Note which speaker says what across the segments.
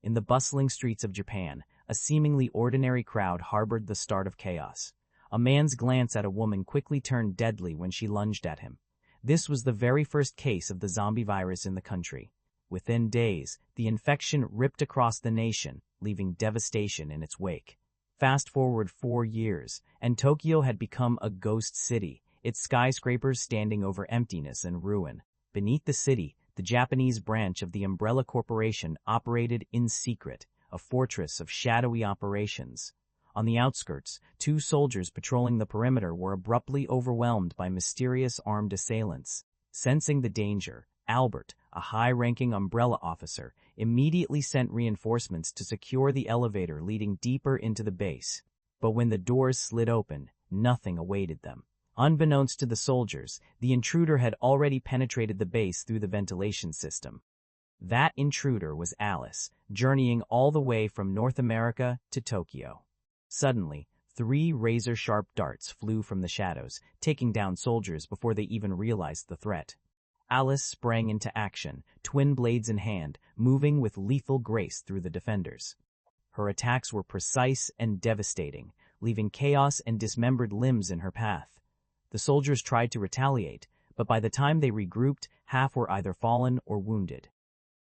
Speaker 1: in the bustling streets of Japan, a seemingly ordinary crowd harbored the start of chaos. A man's glance at a woman quickly turned deadly when she lunged at him. This was the very first case of the zombie virus in the country. Within days, the infection ripped across the nation, leaving devastation in its wake. Fast forward 4 years, and Tokyo had become a ghost city, its skyscrapers standing over emptiness and ruin. Beneath the city, the Japanese branch of the Umbrella Corporation operated in secret, a fortress of shadowy operations. On the outskirts, 2 soldiers patrolling the perimeter were abruptly overwhelmed by mysterious armed assailants. Sensing the danger, Albert, a high-ranking Umbrella officer, immediately sent reinforcements to secure the elevator leading deeper into the base. But when the doors slid open, nothing awaited them. Unbeknownst to the soldiers, the intruder had already penetrated the base through the ventilation system. That intruder was Alice, journeying all the way from North America to Tokyo. Suddenly, 3 razor-sharp darts flew from the shadows, taking down soldiers before they even realized the threat. Alice sprang into action, twin blades in hand, moving with lethal grace through the defenders. Her attacks were precise and devastating, leaving chaos and dismembered limbs in her path. The soldiers tried to retaliate, but by the time they regrouped, half were either fallen or wounded.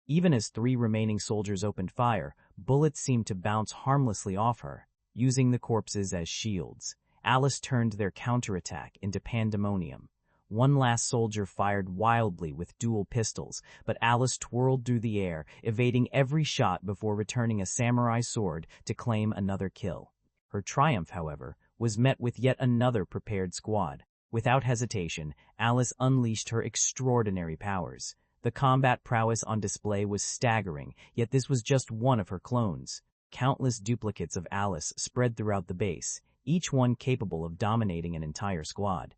Speaker 1: Even as 3 remaining soldiers opened fire, bullets seemed to bounce harmlessly off her. Using the corpses as shields, Alice turned their counterattack into pandemonium. One last soldier fired wildly with dual pistols, but Alice twirled through the air, evading every shot before returning a samurai sword to claim another kill. Her triumph, however, was met with yet another prepared squad. Without hesitation, Alice unleashed her extraordinary powers. The combat prowess on display was staggering, yet this was just one of her clones. Countless duplicates of Alice spread throughout the base, each one capable of dominating an entire squad.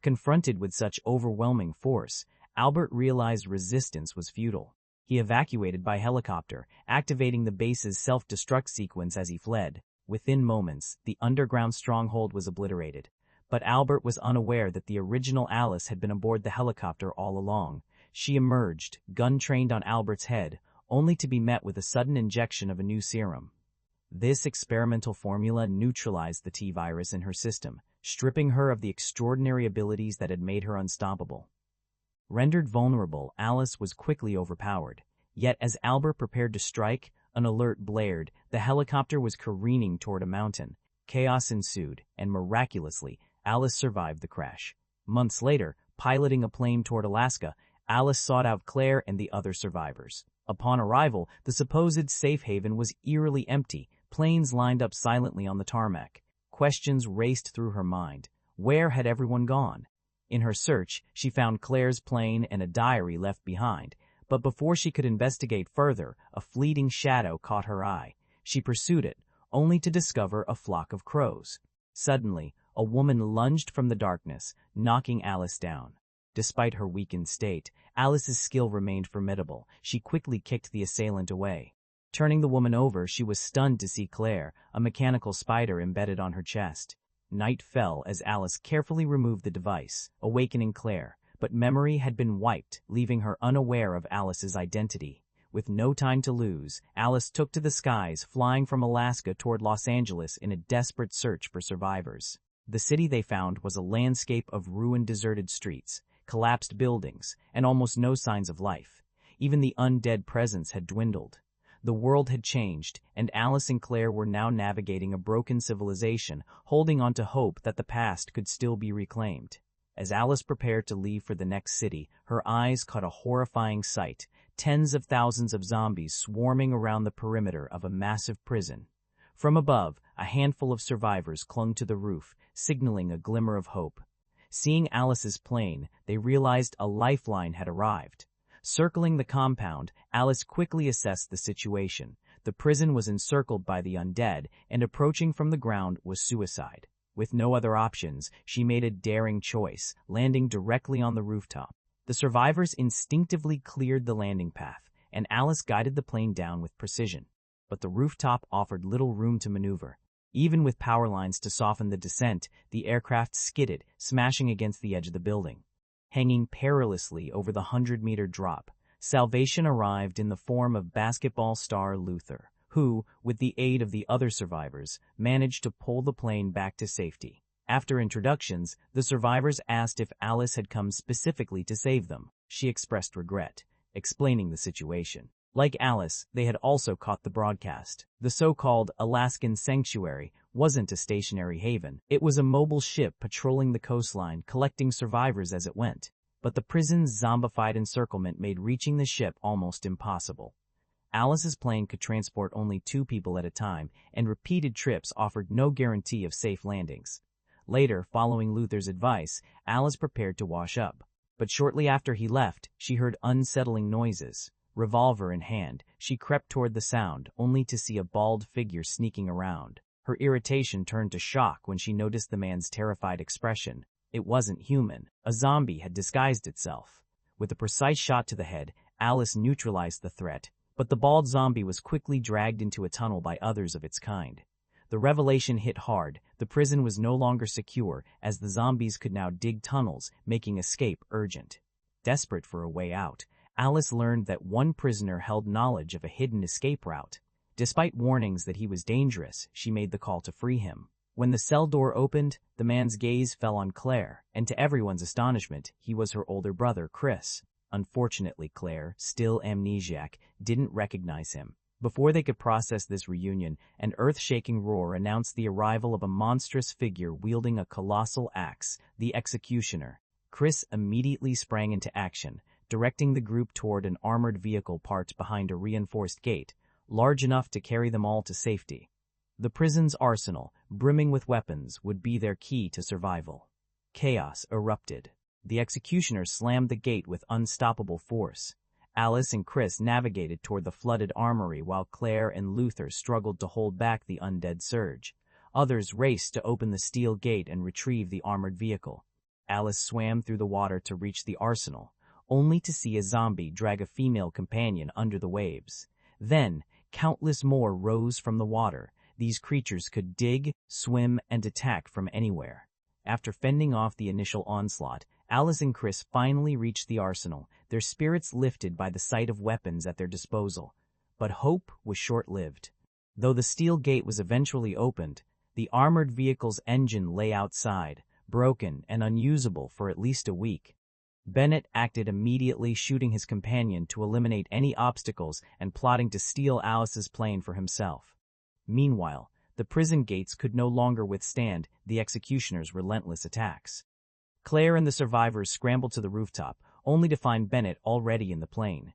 Speaker 1: Confronted with such overwhelming force, Albert realized resistance was futile. He evacuated by helicopter, activating the base's self-destruct sequence as he fled. Within moments, the underground stronghold was obliterated. But Albert was unaware that the original Alice had been aboard the helicopter all along. She emerged, gun trained on Albert's head, only to be met with a sudden injection of a new serum. This experimental formula neutralized the T-virus in her system, stripping her of the extraordinary abilities that had made her unstoppable. Rendered vulnerable, Alice was quickly overpowered. Yet as Albert prepared to strike, an alert blared. The helicopter was careening toward a mountain. Chaos ensued, and miraculously, Alice survived the crash. Months later, piloting a plane toward Alaska, Alice sought out Claire and the other survivors. Upon arrival, the supposed safe haven was eerily empty. Planes lined up silently on the tarmac. Questions raced through her mind. Where had everyone gone? In her search, she found Claire's plane and a diary left behind. But before she could investigate further, a fleeting shadow caught her eye. She pursued it, only to discover a flock of crows. Suddenly, a woman lunged from the darkness, knocking Alice down. Despite her weakened state, Alice's skill remained formidable. She quickly kicked the assailant away. Turning the woman over, she was stunned to see Claire, a mechanical spider embedded on her chest. Night fell as Alice carefully removed the device, awakening Claire, but memory had been wiped, leaving her unaware of Alice's identity. With no time to lose, Alice took to the skies, flying from Alaska toward Los Angeles in a desperate search for survivors. The city they found was a landscape of ruined, deserted streets, collapsed buildings, and almost no signs of life. Even the undead presence had dwindled. The world had changed, and Alice and Claire were now navigating a broken civilization, holding on to hope that the past could still be reclaimed. As Alice prepared to leave for the next city, her eyes caught a horrifying sight: tens of thousands of zombies swarming around the perimeter of a massive prison. From above, a handful of survivors clung to the roof, signaling a glimmer of hope. Seeing Alice's plane, they realized a lifeline had arrived. Circling the compound, Alice quickly assessed the situation. The prison was encircled by the undead, and approaching from the ground was suicide. With no other options, she made a daring choice, landing directly on the rooftop. The survivors instinctively cleared the landing path, and Alice guided the plane down with precision. But the rooftop offered little room to maneuver. Even with power lines to soften the descent, the aircraft skidded, smashing against the edge of the building. Hanging perilously over the 100-meter drop, salvation arrived in the form of basketball star Luther, who, with the aid of the other survivors, managed to pull the plane back to safety. After introductions, the survivors asked if Alice had come specifically to save them. She expressed regret, explaining the situation. Like Alice, they had also caught the broadcast. The so-called Alaskan Sanctuary wasn't a stationary haven. It was a mobile ship patrolling the coastline, collecting survivors as it went. But the prison's zombified encirclement made reaching the ship almost impossible. Alice's plane could transport only 2 people at a time, and repeated trips offered no guarantee of safe landings. Later, following Luther's advice, Alice prepared to wash up. But shortly after he left, she heard unsettling noises. Revolver in hand, she crept toward the sound, only to see a bald figure sneaking around. Her irritation turned to shock when she noticed the man's terrified expression. It wasn't human. A zombie had disguised itself. With a precise shot to the head, Alice neutralized the threat, but the bald zombie was quickly dragged into a tunnel by others of its kind. The revelation hit hard. The prison was no longer secure, as the zombies could now dig tunnels, making escape urgent. Desperate for a way out, Alice learned that one prisoner held knowledge of a hidden escape route. Despite warnings that he was dangerous, she made the call to free him. When the cell door opened, the man's gaze fell on Claire, and to everyone's astonishment, he was her older brother, Chris. Unfortunately, Claire, still amnesiac, didn't recognize him. Before they could process this reunion, an earth-shaking roar announced the arrival of a monstrous figure wielding a colossal axe, the Executioner. Chris immediately sprang into action, directing the group toward an armored vehicle parked behind a reinforced gate, large enough to carry them all to safety. The prison's arsenal, brimming with weapons, would be their key to survival. Chaos erupted. The Executioner slammed the gate with unstoppable force. Alice and Chris navigated toward the flooded armory while Claire and Luther struggled to hold back the undead surge. Others raced to open the steel gate and retrieve the armored vehicle. Alice swam through the water to reach the arsenal, only to see a zombie drag a female companion under the waves. Then, countless more rose from the water. These creatures could dig, swim, and attack from anywhere. After fending off the initial onslaught, Alice and Chris finally reached the arsenal, their spirits lifted by the sight of weapons at their disposal. But hope was short-lived. Though the steel gate was eventually opened, the armored vehicle's engine lay outside, broken and unusable for at least a week. Bennett acted immediately, shooting his companion to eliminate any obstacles and plotting to steal Alice's plane for himself. Meanwhile, the prison gates could no longer withstand the Executioner's relentless attacks. Claire and the survivors scrambled to the rooftop, only to find Bennett already in the plane.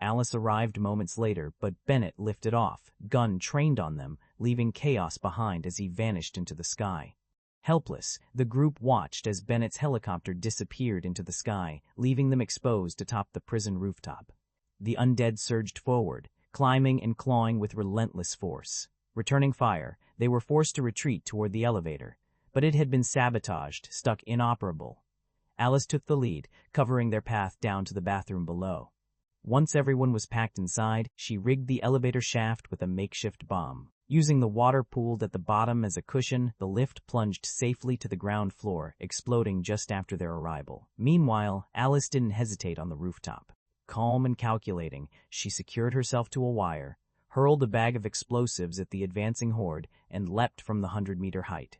Speaker 1: Alice arrived moments later, but Bennett lifted off, gun trained on them, leaving chaos behind as he vanished into the sky. Helpless, the group watched as Bennett's helicopter disappeared into the sky, leaving them exposed atop the prison rooftop. The undead surged forward, climbing and clawing with relentless force. Returning fire, they were forced to retreat toward the elevator, but it had been sabotaged, stuck inoperable. Alice took the lead, covering their path down to the bathroom below. Once everyone was packed inside, she rigged the elevator shaft with a makeshift bomb. Using the water pooled at the bottom as a cushion, the lift plunged safely to the ground floor, exploding just after their arrival. Meanwhile, Alice didn't hesitate on the rooftop. Calm and calculating, she secured herself to a wire, hurled a bag of explosives at the advancing horde, and leapt from the 100-meter height.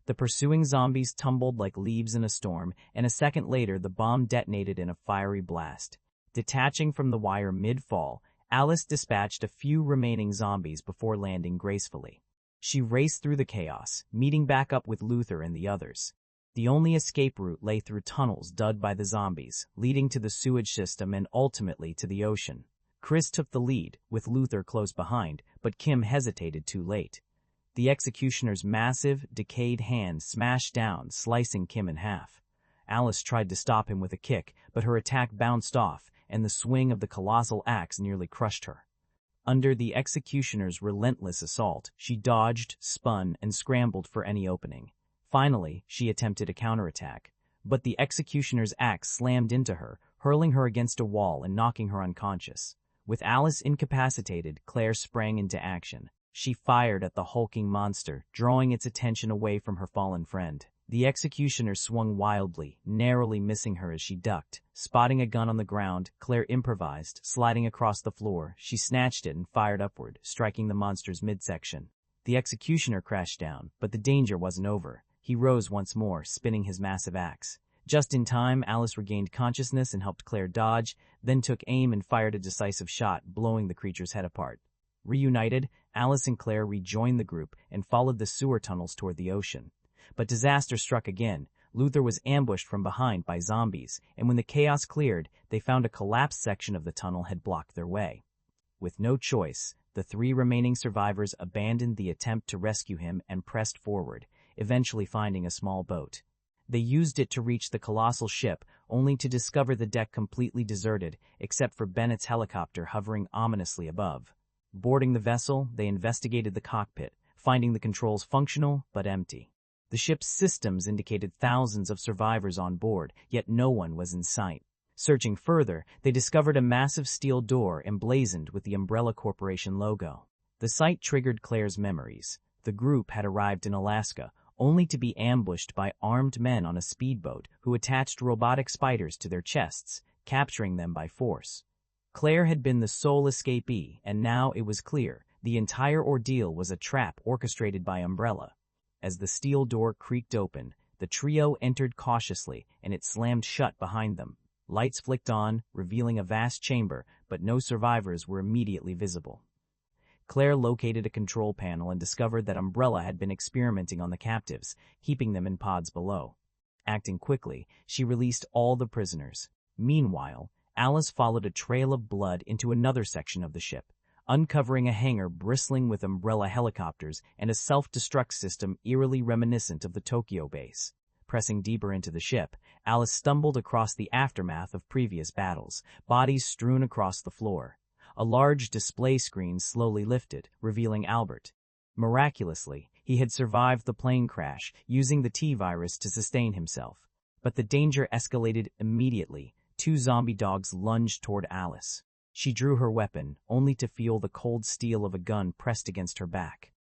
Speaker 1: The pursuing zombies tumbled like leaves in a storm, and a second later the bomb detonated in a fiery blast. Detaching from the wire mid-fall, Alice dispatched a few remaining zombies before landing gracefully. She raced through the chaos, meeting back up with Luther and the others. The only escape route lay through tunnels dug by the zombies, leading to the sewage system and ultimately to the ocean. Chris took the lead, with Luther close behind, but Kim hesitated too late. The Executioner's massive, decayed hand smashed down, slicing Kim in half. Alice tried to stop him with a kick, but her attack bounced off, and the swing of the colossal axe nearly crushed her. Under the Executioner's relentless assault, she dodged, spun, and scrambled for any opening. Finally, she attempted a counterattack, but the Executioner's axe slammed into her, hurling her against a wall and knocking her unconscious. With Alice incapacitated, Claire sprang into action. She fired at the hulking monster, drawing its attention away from her fallen friend. The executioner swung wildly, narrowly missing her as she ducked. Spotting a gun on the ground, Claire improvised. Sliding across the floor, she snatched it and fired upward, striking the monster's midsection. The executioner crashed down, but the danger wasn't over. He rose once more, spinning his massive axe. Just in time, Alice regained consciousness and helped Claire dodge, then took aim and fired a decisive shot, blowing the creature's head apart. Reunited, Alice and Claire rejoined the group and followed the sewer tunnels toward the ocean. But disaster struck again. Luther was ambushed from behind by zombies, and when the chaos cleared, they found a collapsed section of the tunnel had blocked their way. With no choice, the 3 remaining survivors abandoned the attempt to rescue him and pressed forward, eventually finding a small boat. They used it to reach the colossal ship, only to discover the deck completely deserted, except for Bennett's helicopter hovering ominously above. Boarding the vessel, they investigated the cockpit, finding the controls functional but empty. The ship's systems indicated thousands of survivors on board, yet no one was in sight. Searching further, they discovered a massive steel door emblazoned with the Umbrella Corporation logo. The sight triggered Claire's memories. The group had arrived in Alaska, only to be ambushed by armed men on a speedboat who attached robotic spiders to their chests, capturing them by force. Claire had been the sole escapee, and now it was clear the entire ordeal was a trap orchestrated by Umbrella. As the steel door creaked open, the trio entered cautiously, and it slammed shut behind them. Lights flicked on, revealing a vast chamber, but no survivors were immediately visible. Claire located a control panel and discovered that Umbrella had been experimenting on the captives, keeping them in pods below. Acting quickly, she released all the prisoners. Meanwhile, Alice followed a trail of blood into another section of the ship, uncovering a hangar bristling with Umbrella helicopters and a self-destruct system eerily reminiscent of the Tokyo base. Pressing deeper into the ship, Alice stumbled across the aftermath of previous battles, bodies strewn across the floor. A large display screen slowly lifted, revealing Albert. Miraculously, he had survived the plane crash, using the T-virus to sustain himself. But the danger escalated immediately. 2 zombie dogs lunged toward Alice. She drew her weapon, only to feel the cold steel of a gun pressed against her back.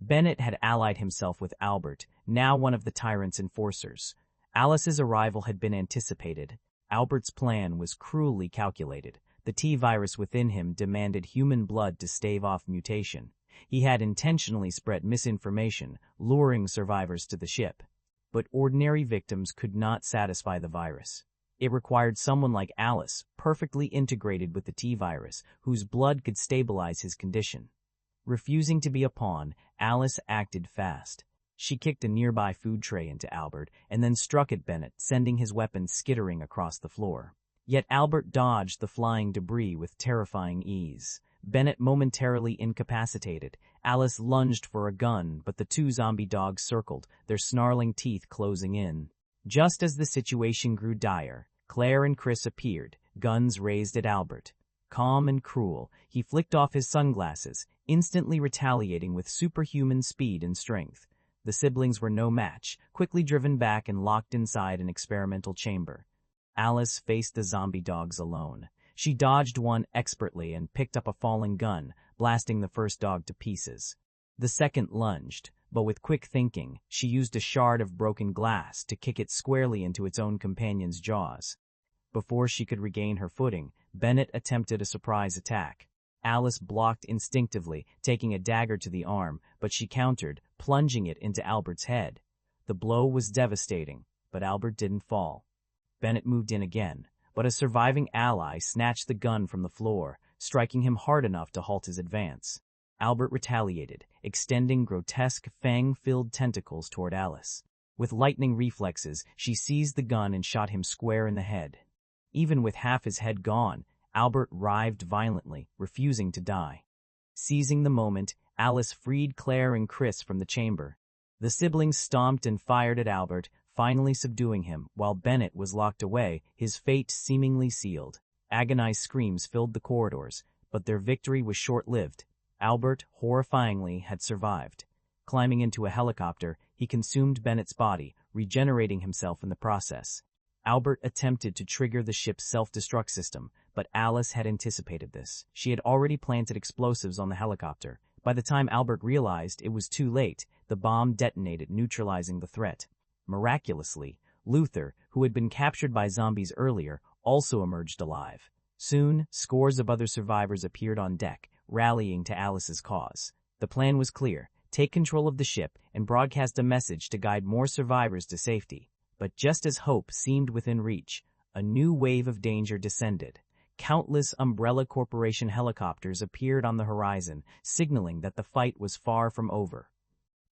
Speaker 1: Bennett had allied himself with Albert, now one of the tyrant's enforcers. Alice's arrival had been anticipated. Albert's plan was cruelly calculated. The T-virus within him demanded human blood to stave off mutation. He had intentionally spread misinformation, luring survivors to the ship. But ordinary victims could not satisfy the virus. It required someone like Alice, perfectly integrated with the T-virus, whose blood could stabilize his condition. Refusing to be a pawn, Alice acted fast. She kicked a nearby food tray into Albert and then struck at Bennett, sending his weapon skittering across the floor. Yet Albert dodged the flying debris with terrifying ease. Bennett momentarily incapacitated. Alice lunged for a gun, but the 2 zombie dogs circled, their snarling teeth closing in. Just as the situation grew dire, Claire and Chris appeared, guns raised at Albert. Calm and cruel, he flicked off his sunglasses, instantly retaliating with superhuman speed and strength. The siblings were no match, quickly driven back and locked inside an experimental chamber. Alice faced the zombie dogs alone. She dodged one expertly and picked up a falling gun, blasting the first dog to pieces. The second lunged, but with quick thinking, she used a shard of broken glass to kick it squarely into its own companion's jaws. Before she could regain her footing, Bennett attempted a surprise attack. Alice blocked instinctively, taking a dagger to the arm, but she countered, plunging it into Albert's head. The blow was devastating, but Albert didn't fall. Bennett moved in again, but a surviving ally snatched the gun from the floor, striking him hard enough to halt his advance. Albert retaliated, extending grotesque, fang-filled tentacles toward Alice. With lightning reflexes, she seized the gun and shot him square in the head. Even with half his head gone, Albert writhed violently, refusing to die. Seizing the moment, Alice freed Claire and Chris from the chamber. The siblings stomped and fired at Albert, finally subduing him, while Bennett was locked away, his fate seemingly sealed. Agonized screams filled the corridors, but their victory was short-lived. Albert, horrifyingly, had survived. Climbing into a helicopter, he consumed Bennett's body, regenerating himself in the process. Albert attempted to trigger the ship's self-destruct system, but Alice had anticipated this. She had already planted explosives on the helicopter. By the time Albert realized it was too late, the bomb detonated, neutralizing the threat. Miraculously, Luther, who had been captured by zombies earlier, also emerged alive. Soon, scores of other survivors appeared on deck, rallying to Alice's cause. The plan was clear: take control of the ship and broadcast a message to guide more survivors to safety. But just as hope seemed within reach, a new wave of danger descended. Countless Umbrella Corporation helicopters appeared on the horizon, signaling that the fight was far from over.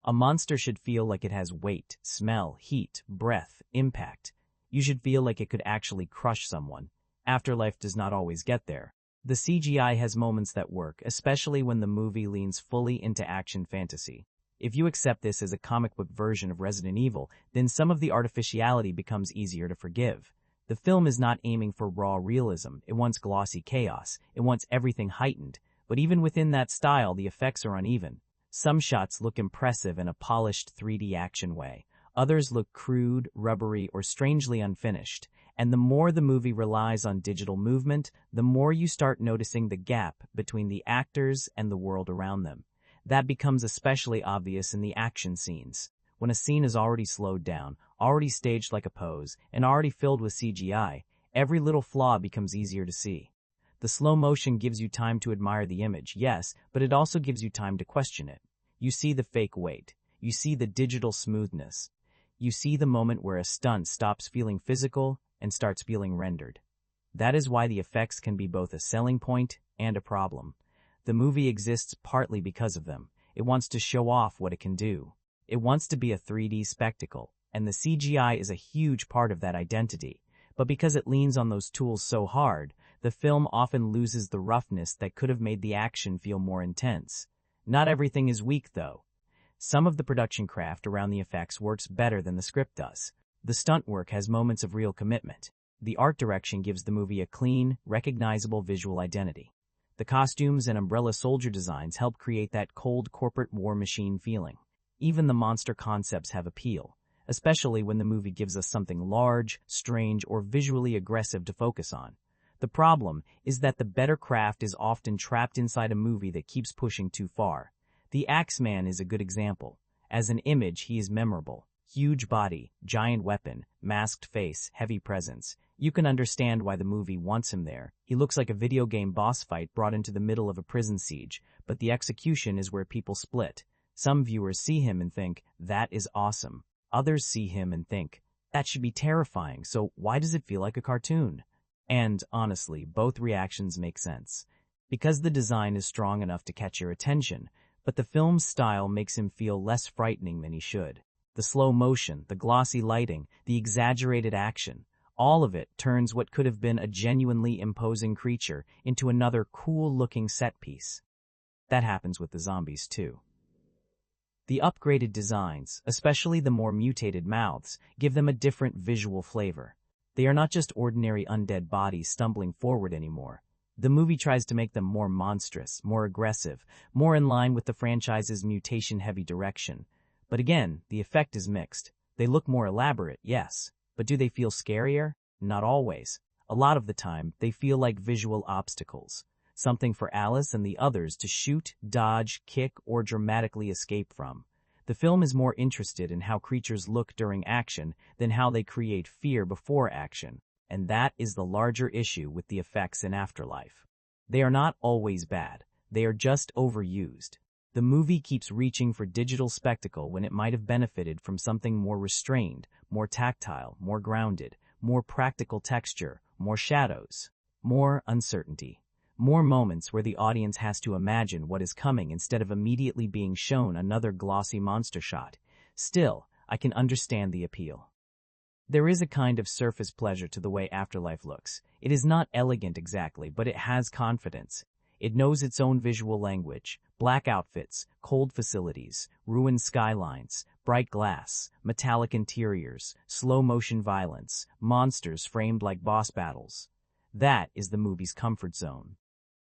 Speaker 1: A monster should feel like it has weight, smell, heat, breath, impact. You should feel like it could actually crush someone. Afterlife does not always get there. The CGI has moments that work, especially when the movie leans fully into action fantasy. If you accept this as a comic book version of Resident Evil, then some of the artificiality becomes easier to forgive. The film is not aiming for raw realism. It wants glossy chaos. It wants everything heightened. But even within that style, the effects are uneven. Some shots look impressive in a polished 3D action way. Others look crude, rubbery, or strangely unfinished. And the more the movie relies on digital movement, the more you start noticing the gap between the actors and the world around them. That becomes especially obvious in the action scenes. When a scene is already slowed down, already staged like a pose, and already filled with CGI, every little flaw becomes easier to see. The slow motion gives you time to admire the image, yes, but it also gives you time to question it. You see the fake weight. You see the digital smoothness. You see the moment where a stunt stops feeling physical and starts feeling rendered. That is why the effects can be both a selling point and a problem. The movie exists partly because of them. It wants to show off what it can do. It wants to be a 3D spectacle, and the CGI is a huge part of that identity. But because it leans on those tools so hard, the film often loses the roughness that could have made the action feel more intense. Not everything is weak, though. Some of the production craft around the effects works better than the script does. The stunt work has moments of real commitment. The art direction gives the movie a clean, recognizable visual identity. The costumes and Umbrella soldier designs help create that cold corporate war machine feeling. Even the monster concepts have appeal, especially when the movie gives us something large, strange, or visually aggressive to focus on. The problem is that the better craft is often trapped inside a movie that keeps pushing too far. The Axeman is a good example. As an image, he is memorable. Huge body, giant weapon, masked face, heavy presence. You can understand why the movie wants him there. He looks like a video game boss fight brought into the middle of a prison siege, but the execution is where people split. Some viewers see him and think, that is awesome. Others see him and think, that should be terrifying, so why does it feel like a cartoon? And, honestly, both reactions make sense. Because the design is strong enough to catch your attention, but the film's style makes him feel less frightening than he should. The slow motion, the glossy lighting, the exaggerated action, all of it turns what could have been a genuinely imposing creature into another cool-looking set piece. That happens with the zombies, too. The upgraded designs, especially the more mutated mouths, give them a different visual flavor. They are not just ordinary undead bodies stumbling forward anymore. The movie tries to make them more monstrous, more aggressive, more in line with the franchise's mutation-heavy direction. But again, the effect is mixed. They look more elaborate, yes. But do they feel scarier? Not always. A lot of the time, they feel like visual obstacles. Something for Alice and the others to shoot, dodge, kick, or dramatically escape from. The film is more interested in how creatures look during action than how they create fear before action. And that is the larger issue with the effects in Afterlife. They are not always bad. They are just overused. The movie keeps reaching for digital spectacle when it might have benefited from something more restrained, more tactile, more grounded, more practical texture, more shadows, more uncertainty, more moments where the audience has to imagine what is coming instead of immediately being shown another glossy monster shot. Still, I can understand the appeal. There is a kind of surface pleasure to the way Afterlife looks. It is not elegant exactly, but it has confidence. It knows its own visual language: black outfits, cold facilities, ruined skylines, bright glass, metallic interiors, slow-motion violence, monsters framed like boss battles. That is the movie's comfort zone.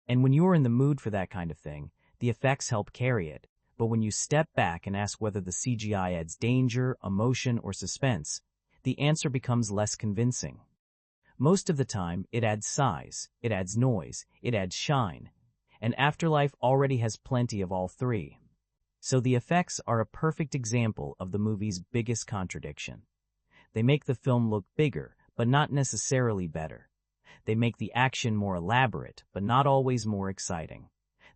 Speaker 1: And when you are in the mood for that kind of thing, the effects help carry it. But when you step back and ask whether the CGI adds danger, emotion, or suspense, the answer becomes less convincing. Most of the time, it adds size, it adds noise, it adds shine. And Afterlife already has plenty of all three. So the effects are a perfect example of the movie's biggest contradiction. They make the film look bigger, but not necessarily better. They make the action more elaborate, but not always more exciting.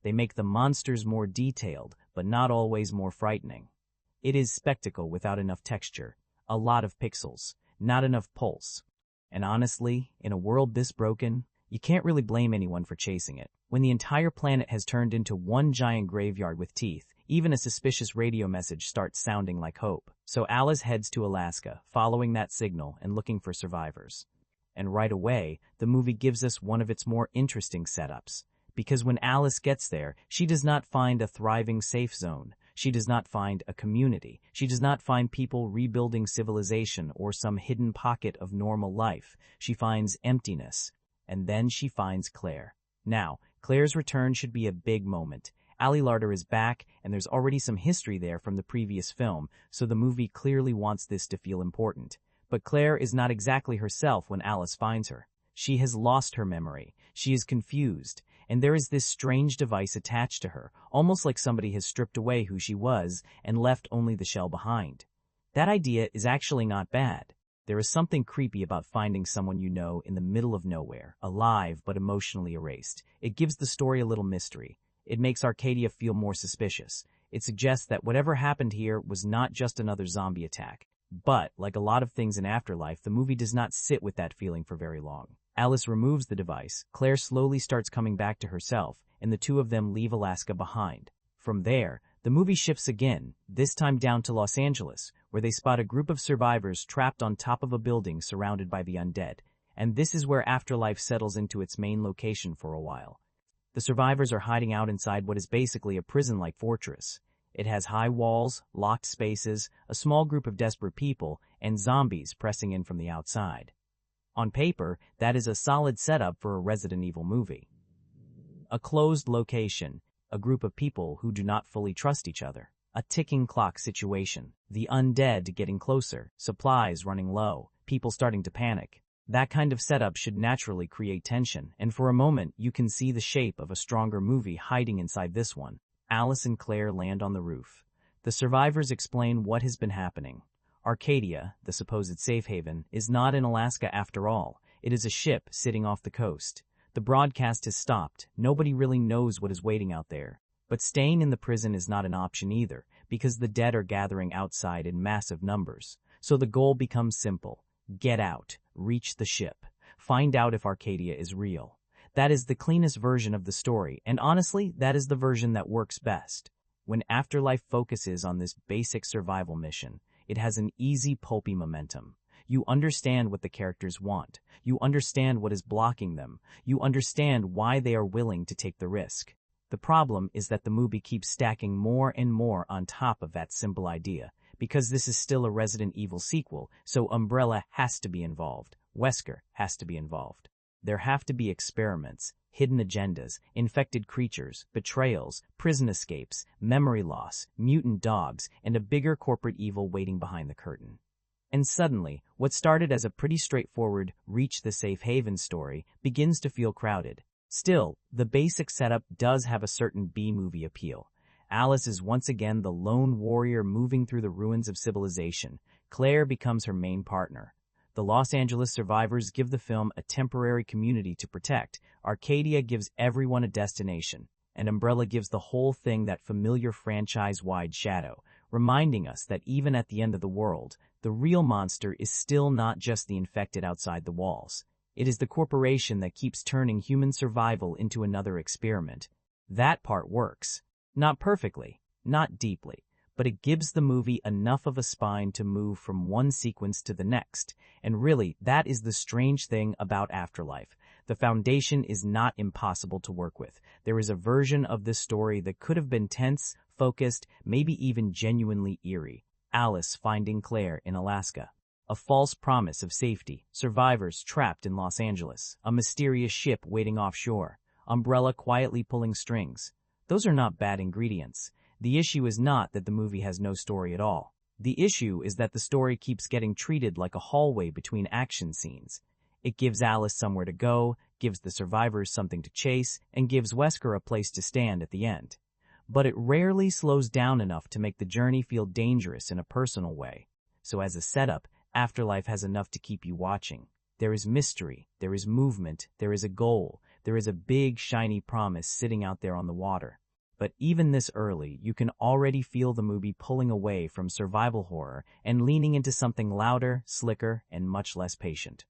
Speaker 1: They make the monsters more detailed, but not always more frightening. It is spectacle without enough texture, a lot of pixels, not enough pulse. And honestly, in a world this broken, you can't really blame anyone for chasing it. When the entire planet has turned into one giant graveyard with teeth, even a suspicious radio message starts sounding like hope. So Alice heads to Alaska, following that signal and looking for survivors. And right away, the movie gives us one of its more interesting setups. Because when Alice gets there, she does not find a thriving safe zone. She does not find a community. She does not find people rebuilding civilization or some hidden pocket of normal life. She finds emptiness. And then she finds Claire. Now, Claire's return should be a big moment. Ali Larter is back, and there's already some history there from the previous film, so the movie clearly wants this to feel important. But Claire is not exactly herself when Alice finds her. She has lost her memory. She is confused. And there is this strange device attached to her, almost like somebody has stripped away who she was and left only the shell behind. That idea is actually not bad. There is something creepy about finding someone you know in the middle of nowhere, alive but emotionally erased. It gives the story a little mystery. It makes Arcadia feel more suspicious. It suggests that whatever happened here was not just another zombie attack. But, like a lot of things in Afterlife, the movie does not sit with that feeling for very long. Alice removes the device, Claire slowly starts coming back to herself, and the two of them leave Alaska behind. From there, the movie shifts again, this time down to Los Angeles, where they spot a group of survivors trapped on top of a building surrounded by the undead. And this is where Afterlife settles into its main location for a while. The survivors are hiding out inside what is basically a prison-like fortress. It has high walls, locked spaces, a small group of desperate people, and zombies pressing in from the outside. On paper, that is a solid setup for a Resident Evil movie. A closed location, a group of people who do not fully trust each other, a ticking clock situation, the undead getting closer, supplies running low, people starting to panic. That kind of setup should naturally create tension, and for a moment you can see the shape of a stronger movie hiding inside this one. Alice and Claire land on the roof. The survivors explain what has been happening. Arcadia, the supposed safe haven, is not in Alaska after all. It is a ship sitting off the coast. The broadcast has stopped. Nobody really knows what is waiting out there. But staying in the prison is not an option either, because the dead are gathering outside in massive numbers. So the goal becomes simple. Get out. Reach the ship. Find out if Arcadia is real. That is the cleanest version of the story, and honestly, that is the version that works best. When Afterlife focuses on this basic survival mission, it has an easy, pulpy momentum. You understand what the characters want. You understand what is blocking them. You understand why they are willing to take the risk. The problem is that the movie keeps stacking more and more on top of that simple idea. Because this is still a Resident Evil sequel, so Umbrella has to be involved. Wesker has to be involved. There have to be experiments, hidden agendas, infected creatures, betrayals, prison escapes, memory loss, mutant dogs, and a bigger corporate evil waiting behind the curtain. And suddenly, what started as a pretty straightforward reach the safe haven story begins to feel crowded. Still, the basic setup does have a certain B-movie appeal. Alice is once again the lone warrior moving through the ruins of civilization. Claire becomes her main partner. The Los Angeles survivors give the film a temporary community to protect. Arcadia gives everyone a destination. And Umbrella gives the whole thing that familiar franchise-wide shadow, reminding us that even at the end of the world, the real monster is still not just the infected outside the walls. It is the corporation that keeps turning human survival into another experiment. That part works. Not perfectly, not deeply, but it gives the movie enough of a spine to move from one sequence to the next. And really, that is the strange thing about Afterlife. The foundation is not impossible to work with. There is a version of this story that could have been tense, focused, maybe even genuinely eerie. Alice finding Claire in Alaska. A false promise of safety, survivors trapped in Los Angeles, a mysterious ship waiting offshore, Umbrella quietly pulling strings. Those are not bad ingredients. The issue is not that the movie has no story at all. The issue is that the story keeps getting treated like a hallway between action scenes. It gives Alice somewhere to go, gives the survivors something to chase, and gives Wesker a place to stand at the end. But it rarely slows down enough to make the journey feel dangerous in a personal way. So as a setup, Afterlife has enough to keep you watching. There is mystery, there is movement, there is a goal, there is a big, shiny promise sitting out there on the water. But even this early, you can already feel the movie pulling away from survival horror and leaning into something louder, slicker, and much less patient.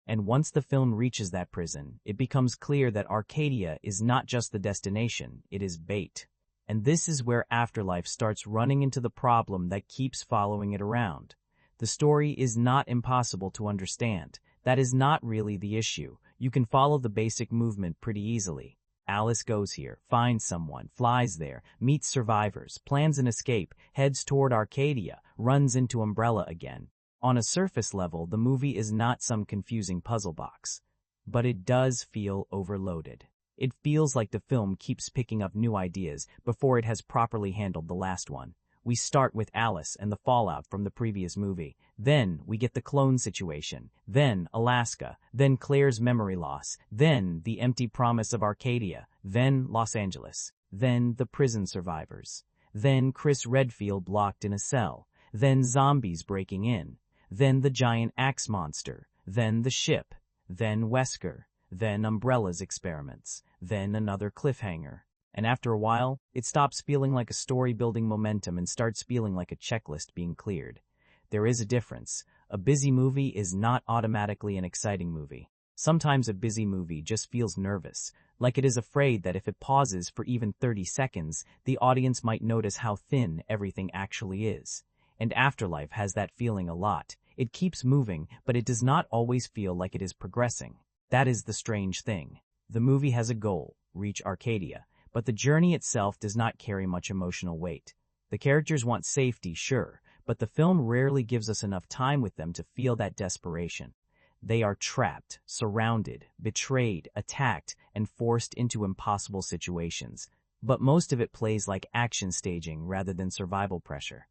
Speaker 1: And once the film reaches that prison, it becomes clear that Arcadia is not just the destination, it is bait. And this is where Afterlife starts running into the problem that keeps following it around. The story is not impossible to understand. That is not really the issue. You can follow the basic movement pretty easily. Alice goes here, finds someone, flies there, meets survivors, plans an escape, heads toward Arcadia, runs into Umbrella again. On a surface level, the movie is not some confusing puzzle box. But it does feel overloaded. It feels like the film keeps picking up new ideas before it has properly handled the last one. We start with Alice and the fallout from the previous movie. Then we get the clone situation. Then Alaska. Then Claire's memory loss. Then the empty promise of Arcadia. Then Los Angeles. Then the prison survivors. Then Chris Redfield locked in a cell. Then zombies breaking in. Then the giant axe monster. Then the ship. Then Wesker. Then Umbrella's experiments. Then another cliffhanger. And after a while, it stops feeling like a story building momentum and starts feeling like a checklist being cleared. There is a difference. A busy movie is not automatically an exciting movie. Sometimes a busy movie just feels nervous, like it is afraid that if it pauses for even 30 seconds, the audience might notice how thin everything actually is. And Afterlife has that feeling a lot. It keeps moving, but it does not always feel like it is progressing. That is the strange thing. The movie has a goal, reach Arcadia. But the journey itself does not carry much emotional weight. The characters want safety, sure, but the film rarely gives us enough time with them to feel that desperation. They are trapped, surrounded, betrayed, attacked, and forced into impossible situations. But most of it plays like action staging rather than survival pressure.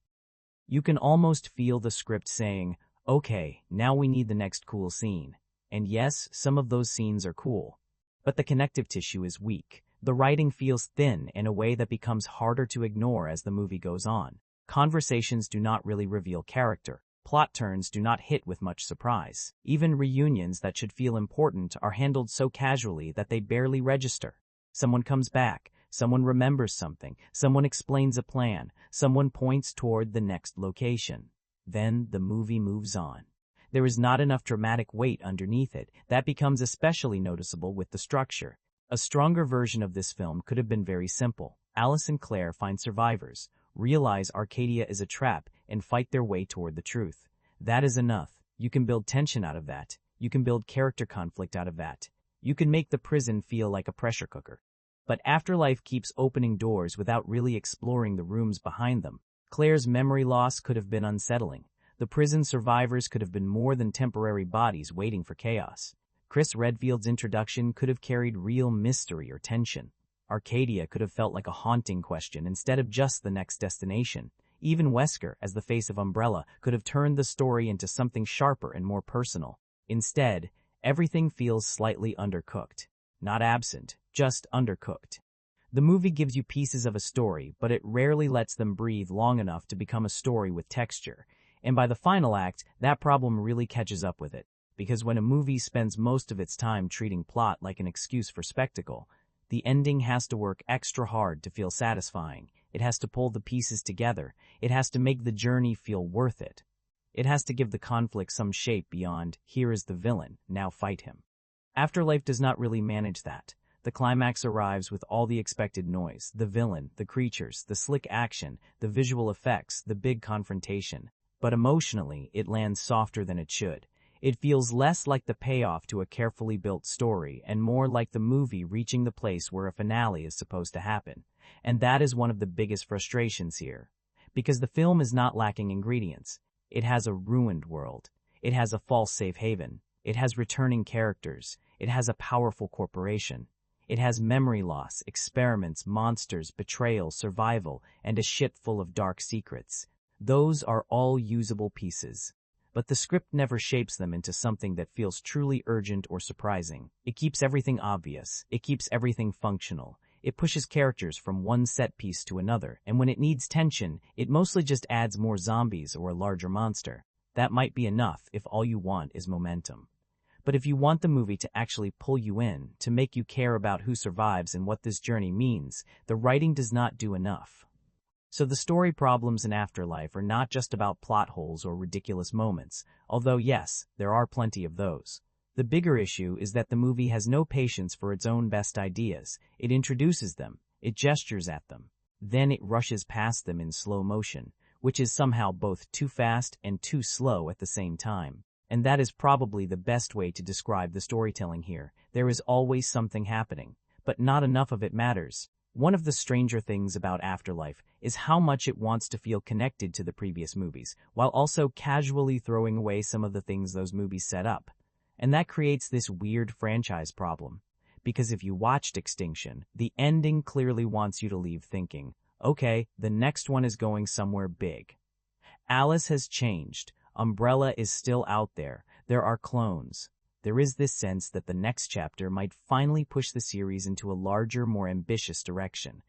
Speaker 1: You can almost feel the script saying, okay, now we need the next cool scene. And yes, some of those scenes are cool. But the connective tissue is weak. The writing feels thin in a way that becomes harder to ignore as the movie goes on. Conversations do not really reveal character. Plot turns do not hit with much surprise. Even reunions that should feel important are handled so casually that they barely register. Someone comes back, someone remembers something, someone explains a plan, someone points toward the next location. Then the movie moves on. There is not enough dramatic weight underneath it. That becomes especially noticeable with the structure. A stronger version of this film could have been very simple. Alice and Claire find survivors, realize Arcadia is a trap, and fight their way toward the truth. That is enough. You can build tension out of that. You can build character conflict out of that. You can make the prison feel like a pressure cooker. But Afterlife keeps opening doors without really exploring the rooms behind them. Claire's memory loss could have been unsettling. The prison survivors could have been more than temporary bodies waiting for chaos. Chris Redfield's introduction could have carried real mystery or tension. Arcadia could have felt like a haunting question instead of just the next destination. Even Wesker, as the face of Umbrella, could have turned the story into something sharper and more personal. Instead, everything feels slightly undercooked. Not absent, just undercooked. The movie gives you pieces of a story, but it rarely lets them breathe long enough to become a story with texture. And by the final act, that problem really catches up with it. Because when a movie spends most of its time treating plot like an excuse for spectacle, the ending has to work extra hard to feel satisfying. It has to pull the pieces together. It has to make the journey feel worth it. It has to give the conflict some shape beyond, here is the villain, now fight him. Afterlife does not really manage that. The climax arrives with all the expected noise, the villain, the creatures, the slick action, the visual effects, the big confrontation. But emotionally, it lands softer than it should. It feels less like the payoff to a carefully built story and more like the movie reaching the place where a finale is supposed to happen. And that is one of the biggest frustrations here. Because the film is not lacking ingredients. It has a ruined world. It has a false safe haven. It has returning characters. It has a powerful corporation. It has memory loss, experiments, monsters, betrayal, survival, and a ship full of dark secrets. Those are all usable pieces. But the script never shapes them into something that feels truly urgent or surprising. It keeps everything obvious. It keeps everything functional. It pushes characters from one set piece to another, and when it needs tension, it mostly just adds more zombies or a larger monster. That might be enough if all you want is momentum. But if you want the movie to actually pull you in, to make you care about who survives and what this journey means, the writing does not do enough. So the story problems in Afterlife are not just about plot holes or ridiculous moments, although yes, there are plenty of those. The bigger issue is that the movie has no patience for its own best ideas. It introduces them, it gestures at them, then it rushes past them in slow motion, which is somehow both too fast and too slow at the same time. And that is probably the best way to describe the storytelling here. There is always something happening, but not enough of it matters. One of the stranger things about Afterlife is how much it wants to feel connected to the previous movies, while also casually throwing away some of the things those movies set up. And that creates this weird franchise problem. Because if you watched Extinction, the ending clearly wants you to leave thinking, okay, the next one is going somewhere big. Alice has changed. Umbrella is still out there. There are clones. There is this sense that the next chapter might finally push the series into a larger, more ambitious direction.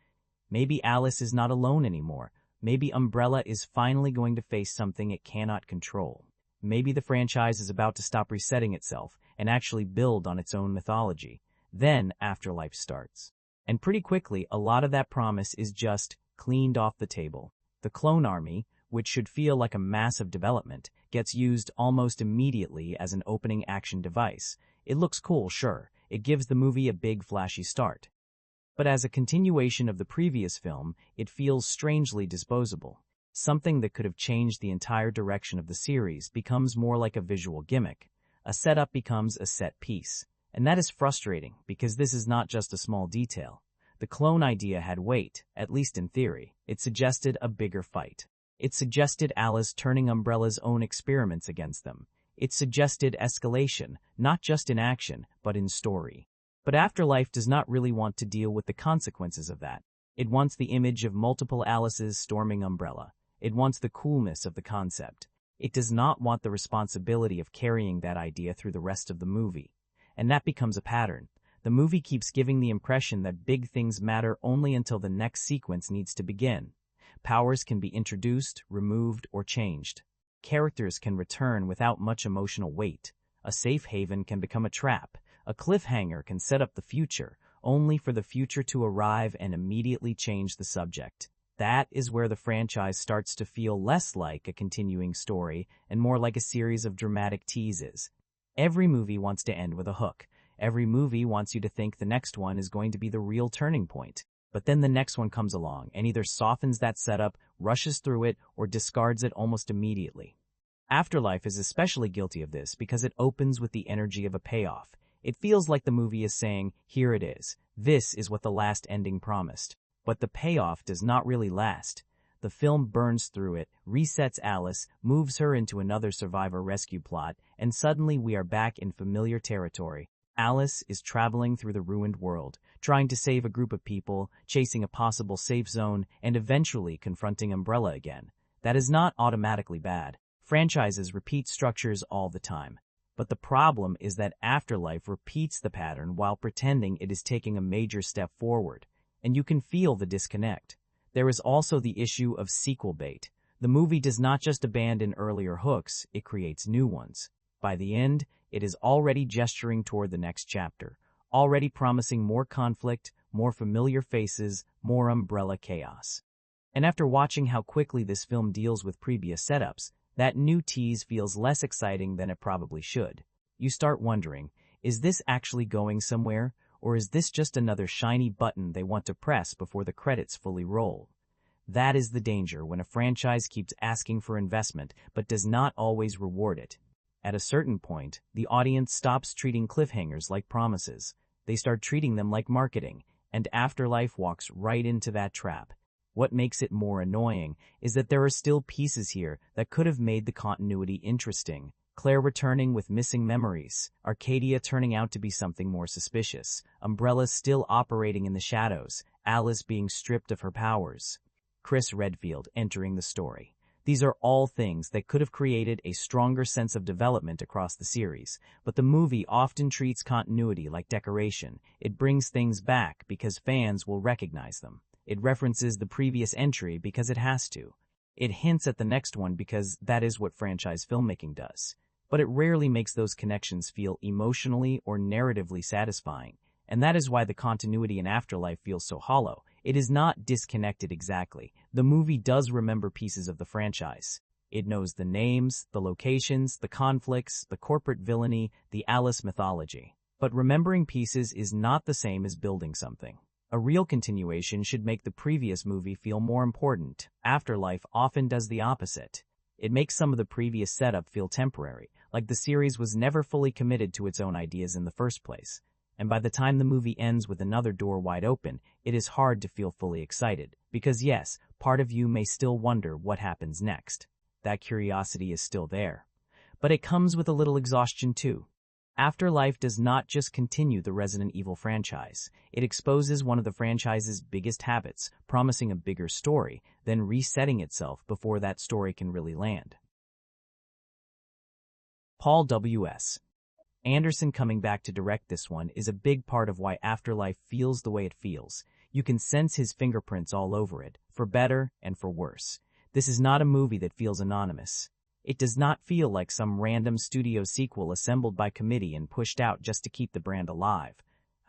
Speaker 1: Maybe Alice is not alone anymore. Maybe Umbrella is finally going to face something it cannot control. Maybe the franchise is about to stop resetting itself and actually build on its own mythology. Then Afterlife starts. And pretty quickly, a lot of that promise is just cleaned off the table. The clone army, which should feel like a massive development, gets used almost immediately as an opening action device. It looks cool, sure. It gives the movie a big flashy start. But as a continuation of the previous film, it feels strangely disposable. Something that could have changed the entire direction of the series becomes more like a visual gimmick. A setup becomes a set piece. And that is frustrating, because this is not just a small detail. The clone idea had weight, at least in theory. It suggested a bigger fight. It suggested Alice turning Umbrella's own experiments against them. It suggested escalation, not just in action, but in story. But Afterlife does not really want to deal with the consequences of that. It wants the image of multiple Alices storming Umbrella. It wants the coolness of the concept. It does not want the responsibility of carrying that idea through the rest of the movie. And that becomes a pattern. The movie keeps giving the impression that big things matter only until the next sequence needs to begin. Powers can be introduced, removed, or changed. Characters can return without much emotional weight. A safe haven can become a trap. A cliffhanger can set up the future, only for the future to arrive and immediately change the subject. That is where the franchise starts to feel less like a continuing story and more like a series of dramatic teases. Every movie wants to end with a hook. Every movie wants you to think the next one is going to be the real turning point. But then the next one comes along and either softens that setup, rushes through it, or discards it almost immediately. Afterlife is especially guilty of this because it opens with the energy of a payoff. It feels like the movie is saying, here it is. This is what the last ending promised. But the payoff does not really last. The film burns through it, resets Alice, moves her into another survivor rescue plot, and suddenly we are back in familiar territory. Alice is traveling through the ruined world, trying to save a group of people, chasing a possible safe zone, and eventually confronting Umbrella again. That is not automatically bad. Franchises repeat structures all the time. But the problem is that Afterlife repeats the pattern while pretending it is taking a major step forward. And you can feel the disconnect. There is also the issue of sequel bait. The movie does not just abandon earlier hooks, it creates new ones. By the end, it is already gesturing toward the next chapter, already promising more conflict, more familiar faces, more Umbrella chaos. And after watching how quickly this film deals with previous setups, that new tease feels less exciting than it probably should. You start wondering, is this actually going somewhere, or is this just another shiny button they want to press before the credits fully roll? That is the danger when a franchise keeps asking for investment but does not always reward it. At a certain point, the audience stops treating cliffhangers like promises. They start treating them like marketing, and Afterlife walks right into that trap. What makes it more annoying is that there are still pieces here that could have made the continuity interesting. Claire returning with missing memories, Arcadia turning out to be something more suspicious, Umbrella still operating in the shadows, Alice being stripped of her powers, Chris Redfield entering the story. These are all things that could have created a stronger sense of development across the series, but the movie often treats continuity like decoration. It brings things back because fans will recognize them. It references the previous entry because it has to. It hints at the next one because that is what franchise filmmaking does. But it rarely makes those connections feel emotionally or narratively satisfying, and that is why the continuity in Afterlife feels so hollow. It is not disconnected exactly. The movie does remember pieces of the franchise. It knows the names, the locations, the conflicts, the corporate villainy, the Alice mythology. But remembering pieces is not the same as building something. A real continuation should make the previous movie feel more important. Afterlife often does the opposite. It makes some of the previous setup feel temporary, like the series was never fully committed to its own ideas in the first place. And by the time the movie ends with another door wide open, it is hard to feel fully excited. Because yes, part of you may still wonder what happens next. That curiosity is still there. But it comes with a little exhaustion too. Afterlife does not just continue the Resident Evil franchise. It exposes one of the franchise's biggest habits, promising a bigger story, then resetting itself before that story can really land. Paul W.S. Anderson coming back to direct this one is a big part of why Afterlife feels the way it feels. You can sense his fingerprints all over it, for better and for worse. This is not a movie that feels anonymous. It does not feel like some random studio sequel assembled by committee and pushed out just to keep the brand alive.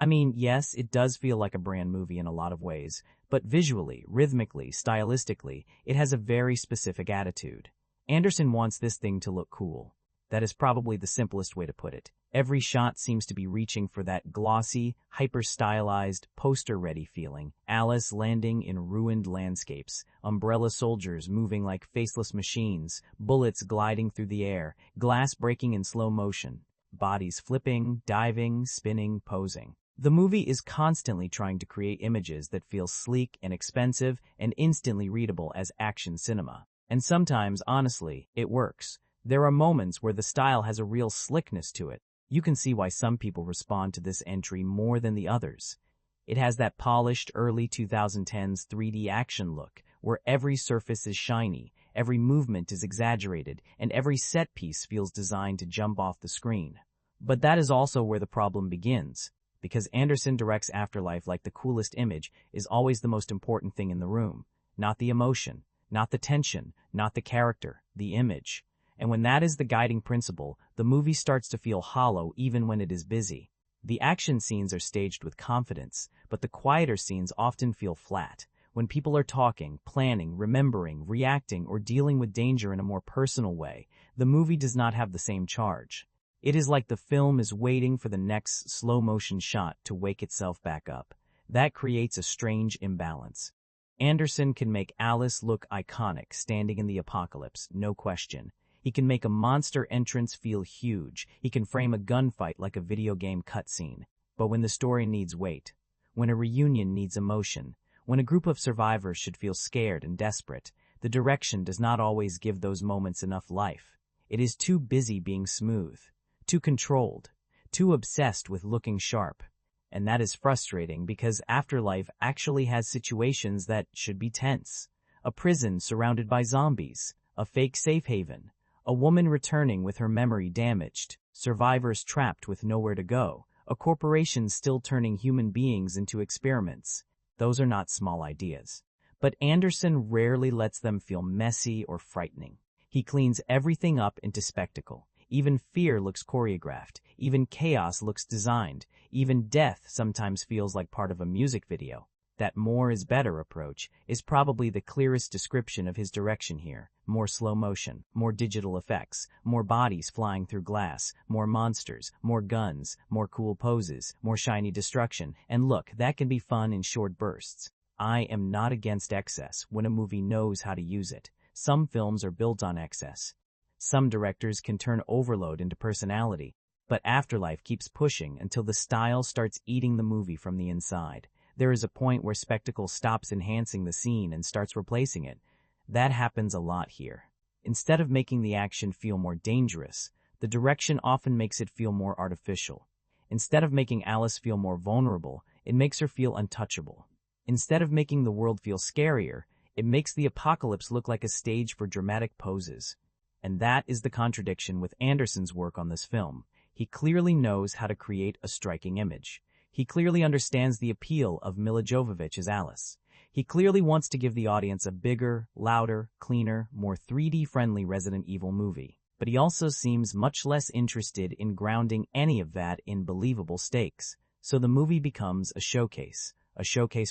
Speaker 1: I mean, yes, it does feel like a brand movie in a lot of ways, but visually, rhythmically, stylistically, it has a very specific attitude. Anderson wants this thing to look cool. That is probably the simplest way to put it. Every shot seems to be reaching for that glossy, hyper-stylized, poster-ready feeling. Alice landing in ruined landscapes, umbrella soldiers moving like faceless machines, bullets gliding through the air, glass breaking in slow motion, bodies flipping, diving, spinning, posing. The movie is constantly trying to create images that feel sleek and expensive and instantly readable as action cinema. And sometimes, honestly, it works. There are moments where the style has a real slickness to it. You can see why some people respond to this entry more than the others. It has that polished early 2010s 3D action look, where every surface is shiny, every movement is exaggerated, and every set piece feels designed to jump off the screen. But that is also where the problem begins, because Anderson directs Afterlife like the coolest image is always the most important thing in the room. Not the emotion, not the tension, not the character, the image. And when that is the guiding principle, the movie starts to feel hollow even when it is busy. The action scenes are staged with confidence, but the quieter scenes often feel flat. When people are talking, planning, remembering, reacting, or dealing with danger in a more personal way, the movie does not have the same charge. It is like the film is waiting for the next slow-motion shot to wake itself back up. That creates a strange imbalance. Anderson can make Alice look iconic standing in the apocalypse, no question. He can make a monster entrance feel huge. He can frame a gunfight like a video game cutscene. But when the story needs weight, when a reunion needs emotion, when a group of survivors should feel scared and desperate, the direction does not always give those moments enough life. It is too busy being smooth, too controlled, too obsessed with looking sharp. And that is frustrating because Afterlife actually has situations that should be tense. A prison surrounded by zombies, a fake safe haven, a woman returning with her memory damaged, survivors trapped with nowhere to go, a corporation still turning human beings into experiments. Those are not small ideas. But Anderson rarely lets them feel messy or frightening. He cleans everything up into spectacle. Even fear looks choreographed. Even chaos looks designed. Even death sometimes feels like part of a music video. That more is better approach is probably the clearest description of his direction here. More slow motion, more digital effects, more bodies flying through glass, more monsters, more guns, more cool poses, more shiny destruction. And look, that can be fun in short bursts. I am not against excess when a movie knows how to use it. Some films are built on excess. Some directors can turn overload into personality. But Afterlife keeps pushing until the style starts eating the movie from the inside. There is a point where spectacle stops enhancing the scene and starts replacing it. That happens a lot here. Instead of making the action feel more dangerous, the direction often makes it feel more artificial. Instead of making Alice feel more vulnerable, it makes her feel untouchable. Instead of making the world feel scarier, it makes the apocalypse look like a stage for dramatic poses. And that is the contradiction with Anderson's work on this film. He clearly knows how to create a striking image. He clearly understands the appeal of Milla Jovovich as Alice. He clearly wants to give the audience a bigger, louder, cleaner, more 3D-friendly Resident Evil movie. But he also seems much less interested in grounding any of that in believable stakes. So the movie becomes a showcase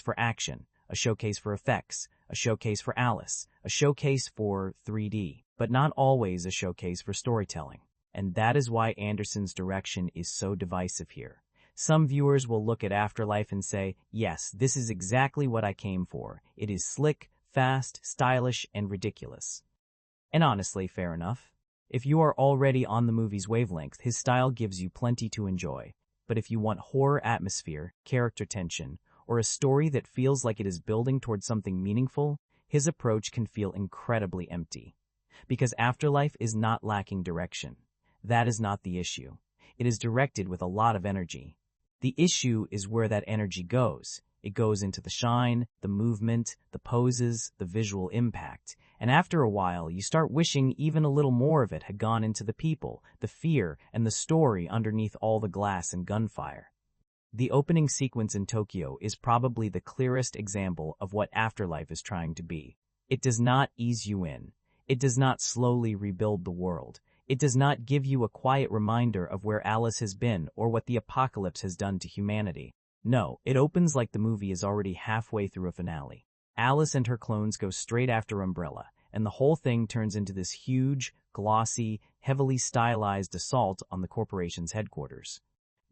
Speaker 1: for action, a showcase for effects, a showcase for Alice, a showcase for 3D, but not always a showcase for storytelling. And that is why Anderson's direction is so divisive here. Some viewers will look at Afterlife and say, yes, this is exactly what I came for. It is slick, fast, stylish, and ridiculous. And honestly, fair enough. If you are already on the movie's wavelength, his style gives you plenty to enjoy. But if you want horror atmosphere, character tension, or a story that feels like it is building towards something meaningful, his approach can feel incredibly empty. Because Afterlife is not lacking direction. That is not the issue. It is directed with a lot of energy. The issue is where that energy goes. It goes into the shine, the movement, the poses, the visual impact. And after a while, you start wishing even a little more of it had gone into the people, the fear, and the story underneath all the glass and gunfire. The opening sequence in Tokyo is probably the clearest example of what Afterlife is trying to be. It does not ease you in. It does not slowly rebuild the world. It does not give you a quiet reminder of where Alice has been or what the apocalypse has done to humanity. No, it opens like the movie is already halfway through a finale. Alice and her clones go straight after Umbrella, and the whole thing turns into this huge, glossy, heavily stylized assault on the corporation's headquarters.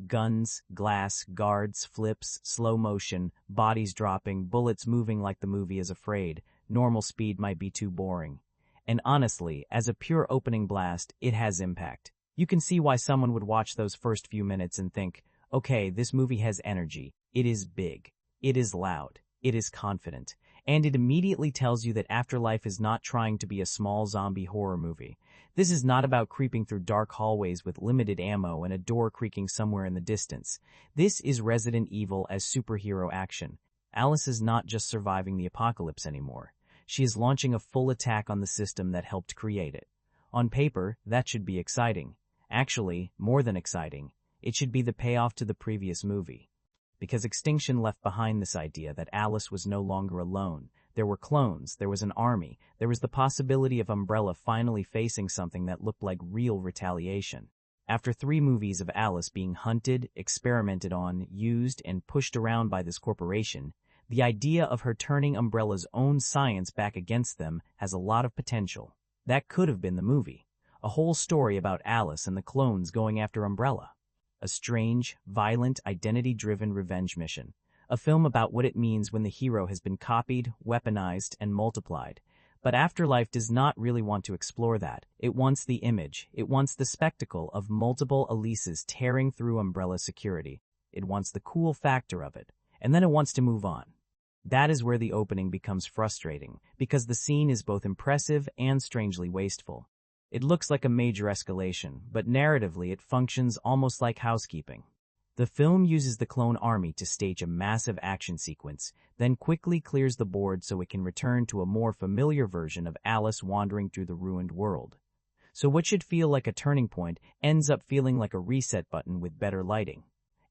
Speaker 1: Guns, glass, guards, flips, slow motion, bodies dropping, bullets moving like the movie is afraid. Normal speed might be too boring. And honestly, as a pure opening blast, it has impact. You can see why someone would watch those first few minutes and think, okay, this movie has energy. It is big. It is loud. It is confident. And it immediately tells you that Afterlife is not trying to be a small zombie horror movie. This is not about creeping through dark hallways with limited ammo and a door creaking somewhere in the distance. This is Resident Evil as superhero action. Alice is not just surviving the apocalypse anymore. She is launching a full attack on the system that helped create it. On paper, that should be exciting. Actually, more than exciting. It should be the payoff to the previous movie. Because Extinction left behind this idea that Alice was no longer alone. There were clones, there was an army, there was the possibility of Umbrella finally facing something that looked like real retaliation. After 3 movies of Alice being hunted, experimented on, used, and pushed around by this corporation, the idea of her turning Umbrella's own science back against them has a lot of potential. That could have been the movie. A whole story about Alice and the clones going after Umbrella. A strange, violent, identity-driven revenge mission. A film about what it means when the hero has been copied, weaponized, and multiplied. But Afterlife does not really want to explore that. It wants the image. It wants the spectacle of multiple Elises tearing through Umbrella security. It wants the cool factor of it. And then it wants to move on. That is where the opening becomes frustrating, because the scene is both impressive and strangely wasteful. It looks like a major escalation, but narratively it functions almost like housekeeping. The film uses the clone army to stage a massive action sequence, then quickly clears the board so it can return to a more familiar version of Alice wandering through the ruined world. So what should feel like a turning point ends up feeling like a reset button with better lighting.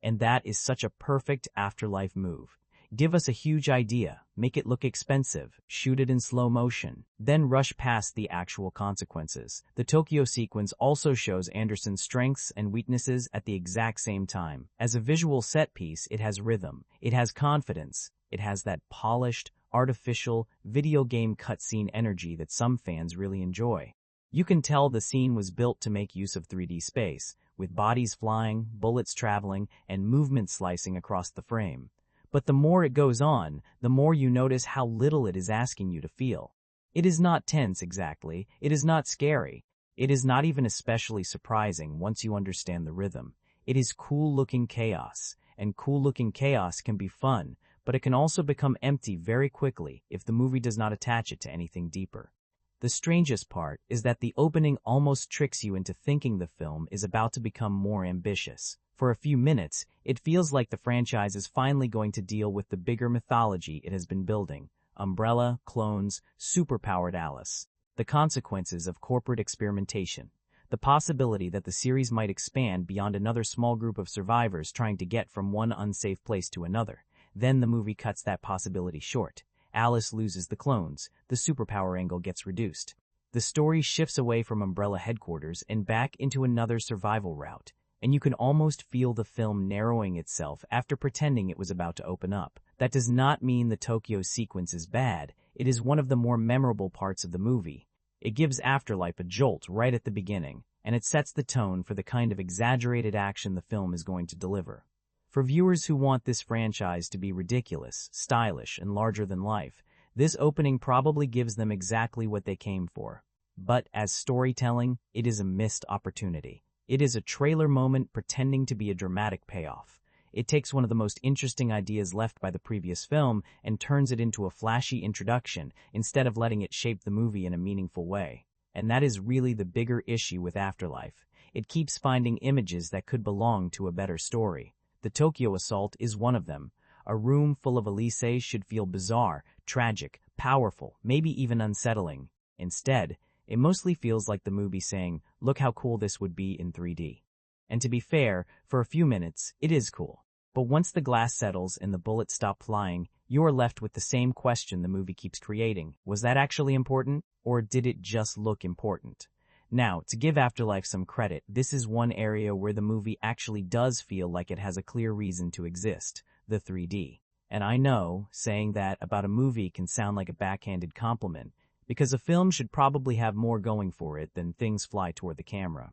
Speaker 1: And that is such a perfect Afterlife move. Give us a huge idea, make it look expensive, shoot it in slow motion, then rush past the actual consequences. The Tokyo sequence also shows Anderson's strengths and weaknesses at the exact same time. As a visual set piece, it has rhythm, it has confidence, it has that polished, artificial, video game cutscene energy that some fans really enjoy. You can tell the scene was built to make use of 3D space, with bodies flying, bullets traveling, and movement slicing across the frame. But the more it goes on, the more you notice how little it is asking you to feel. It is not tense exactly, it is not scary, it is not even especially surprising once you understand the rhythm. It is cool-looking chaos, and cool-looking chaos can be fun, but it can also become empty very quickly if the movie does not attach it to anything deeper. The strangest part is that the opening almost tricks you into thinking the film is about to become more ambitious. For a few minutes, it feels like the franchise is finally going to deal with the bigger mythology it has been building. Umbrella, clones, superpowered Alice. The consequences of corporate experimentation. The possibility that the series might expand beyond another small group of survivors trying to get from one unsafe place to another. Then the movie cuts that possibility short. Alice loses the clones, the superpower angle gets reduced. The story shifts away from Umbrella headquarters and back into another survival route, and you can almost feel the film narrowing itself after pretending it was about to open up. That does not mean the Tokyo sequence is bad. It is one of the more memorable parts of the movie. It gives Afterlife a jolt right at the beginning, and it sets the tone for the kind of exaggerated action the film is going to deliver. For viewers who want this franchise to be ridiculous, stylish, and larger than life, this opening probably gives them exactly what they came for. But as storytelling, it is a missed opportunity. It is a trailer moment pretending to be a dramatic payoff. It takes one of the most interesting ideas left by the previous film and turns it into a flashy introduction instead of letting it shape the movie in a meaningful way. And that is really the bigger issue with Afterlife. It keeps finding images that could belong to a better story. The Tokyo assault is one of them. A room full of Elise should feel bizarre, tragic, powerful, maybe even unsettling. Instead, it mostly feels like the movie saying, look how cool this would be in 3D. And to be fair, for a few minutes, it is cool. But once the glass settles and the bullets stop flying, you are left with the same question the movie keeps creating. Was that actually important, or did it just look important? Now, to give Afterlife some credit, this is one area where the movie actually does feel like it has a clear reason to exist, the 3D. And I know, saying that about a movie can sound like a backhanded compliment, because a film should probably have more going for it than things fly toward the camera.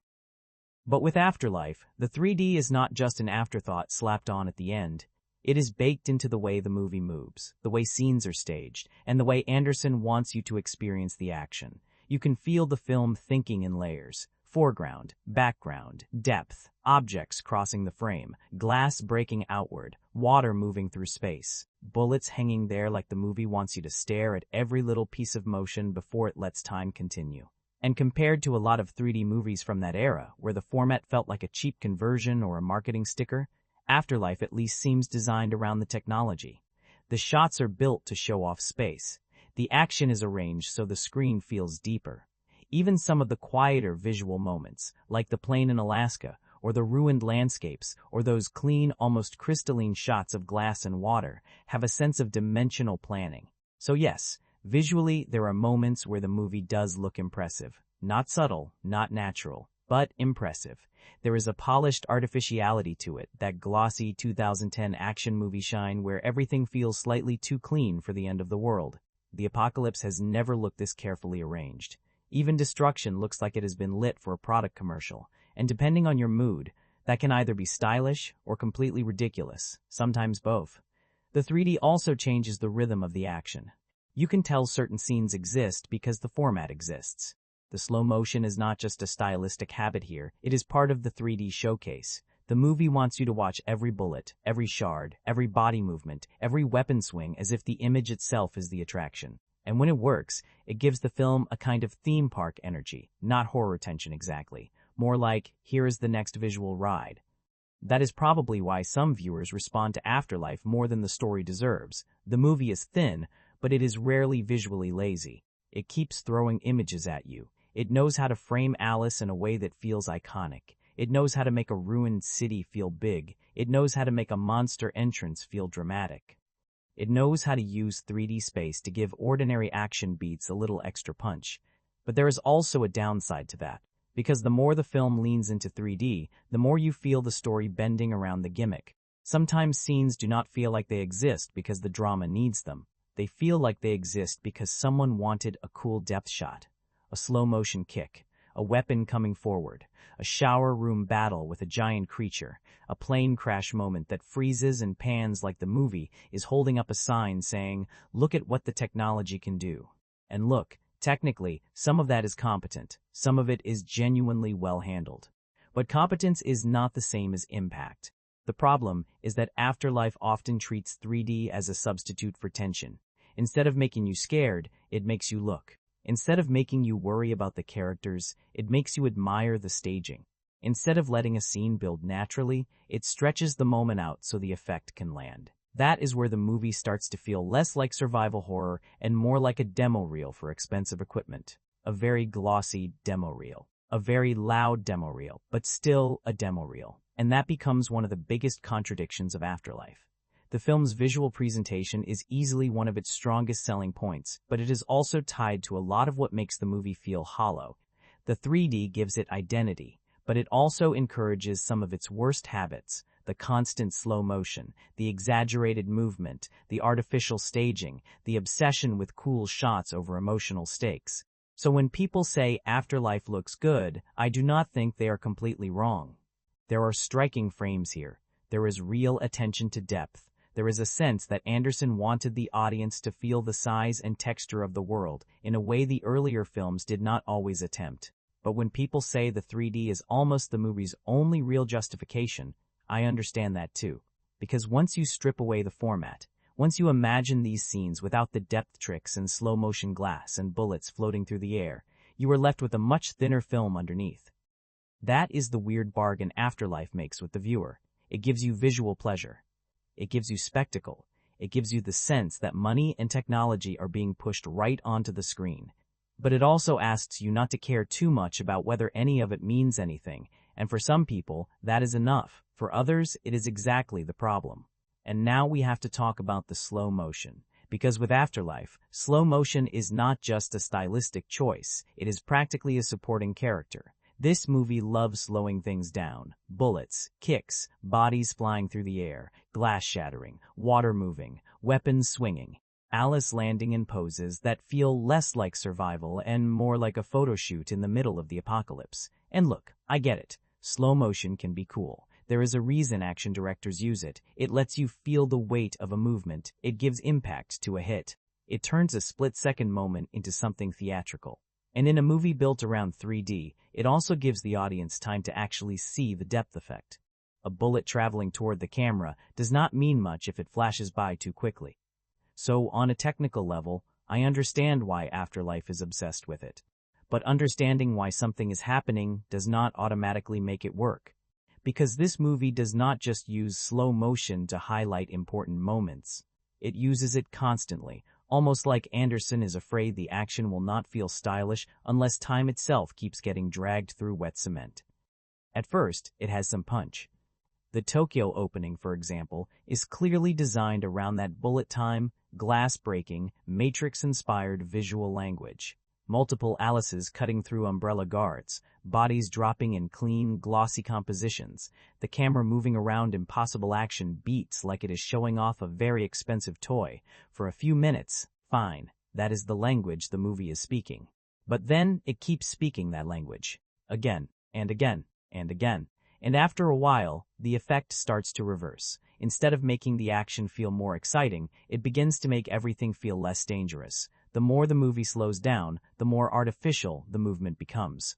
Speaker 1: But with Afterlife, the 3D is not just an afterthought slapped on at the end. It is baked into the way the movie moves, the way scenes are staged, and the way Anderson wants you to experience the action. You can feel the film thinking in layers: foreground, background, depth, objects crossing the frame, glass breaking outward, water moving through space, bullets hanging there like the movie wants you to stare at every little piece of motion before it lets time continue. And compared to a lot of 3D movies from that era, where the format felt like a cheap conversion or a marketing sticker, Afterlife at least seems designed around the technology. The shots are built to show off space. The action is arranged so the screen feels deeper. Even some of the quieter visual moments, like the plane in Alaska, or the ruined landscapes, or those clean, almost crystalline shots of glass and water, have a sense of dimensional planning. So yes, visually there are moments where the movie does look impressive. Not subtle, not natural, but impressive. There is a polished artificiality to it, that glossy 2010 action movie shine where everything feels slightly too clean for the end of the world. The apocalypse has never looked this carefully arranged. Even destruction looks like it has been lit for a product commercial, and depending on your mood, that can either be stylish or completely ridiculous, sometimes both. The 3D also changes the rhythm of the action. You can tell certain scenes exist because the format exists. The slow motion is not just a stylistic habit here, it is part of the 3D showcase. The movie wants you to watch every bullet, every shard, every body movement, every weapon swing as if the image itself is the attraction. And when it works, it gives the film a kind of theme park energy, not horror tension exactly. More like, here is the next visual ride. That is probably why some viewers respond to Afterlife more than the story deserves. The movie is thin, but it is rarely visually lazy. It keeps throwing images at you. It knows how to frame Alice in a way that feels iconic. It knows how to make a ruined city feel big. It knows how to make a monster entrance feel dramatic. It knows how to use 3D space to give ordinary action beats a little extra punch. But there is also a downside to that, because the more the film leans into 3D, the more you feel the story bending around the gimmick. Sometimes scenes do not feel like they exist because the drama needs them. They feel like they exist because someone wanted a cool depth shot, a slow-motion kick, a weapon coming forward, a shower room battle with a giant creature, a plane crash moment that freezes and pans like the movie is holding up a sign saying, look at what the technology can do. And look, technically, some of that is competent, some of it is genuinely well handled. But competence is not the same as impact. The problem is that Afterlife often treats 3D as a substitute for tension. Instead of making you scared, it makes you look. Instead of making you worry about the characters, it makes you admire the staging. Instead of letting a scene build naturally, it stretches the moment out so the effect can land. That is where the movie starts to feel less like survival horror and more like a demo reel for expensive equipment. A very glossy demo reel. A very loud demo reel, but still a demo reel. And that becomes one of the biggest contradictions of Afterlife. The film's visual presentation is easily one of its strongest selling points, but it is also tied to a lot of what makes the movie feel hollow. The 3D gives it identity, but it also encourages some of its worst habits: the constant slow motion, the exaggerated movement, the artificial staging, the obsession with cool shots over emotional stakes. So when people say Afterlife looks good, I do not think they are completely wrong. There are striking frames here. There is real attention to depth. There is a sense that Anderson wanted the audience to feel the size and texture of the world in a way the earlier films did not always attempt. But when people say the 3D is almost the movie's only real justification, I understand that too. Because once you strip away the format, once you imagine these scenes without the depth tricks and slow-motion glass and bullets floating through the air, you are left with a much thinner film underneath. That is the weird bargain Afterlife makes with the viewer. It gives you visual pleasure. It gives you spectacle. It gives you the sense that money and technology are being pushed right onto the screen. But it also asks you not to care too much about whether any of it means anything, and for some people, that is enough. For others, it is exactly the problem. And now we have to talk about the slow motion. Because with Afterlife, slow motion is not just a stylistic choice, it is practically a supporting character. This movie loves slowing things down. Bullets, kicks, bodies flying through the air, glass shattering, water moving, weapons swinging, Alice landing in poses that feel less like survival and more like a photo shoot in the middle of the apocalypse. And look, I get it. Slow motion can be cool. There is a reason action directors use it. It lets you feel the weight of a movement. It gives impact to a hit. It turns a split-second moment into something theatrical. And in a movie built around 3D, it also gives the audience time to actually see the depth effect. A bullet traveling toward the camera does not mean much if it flashes by too quickly. So, on a technical level, I understand why Afterlife is obsessed with it. But understanding why something is happening does not automatically make it work. Because this movie does not just use slow motion to highlight important moments. It uses it constantly, almost like Anderson is afraid the action will not feel stylish unless time itself keeps getting dragged through wet cement. At first, it has some punch. The Tokyo opening, for example, is clearly designed around that bullet time, glass-breaking, Matrix-inspired visual language. Multiple Alices cutting through umbrella guards, bodies dropping in clean, glossy compositions, the camera moving around impossible action beats like it is showing off a very expensive toy. For a few minutes, fine, that is the language the movie is speaking. But then it keeps speaking that language. Again, and again, and again. And after a while, the effect starts to reverse. Instead of making the action feel more exciting, it begins to make everything feel less dangerous. The more the movie slows down, the more artificial the movement becomes.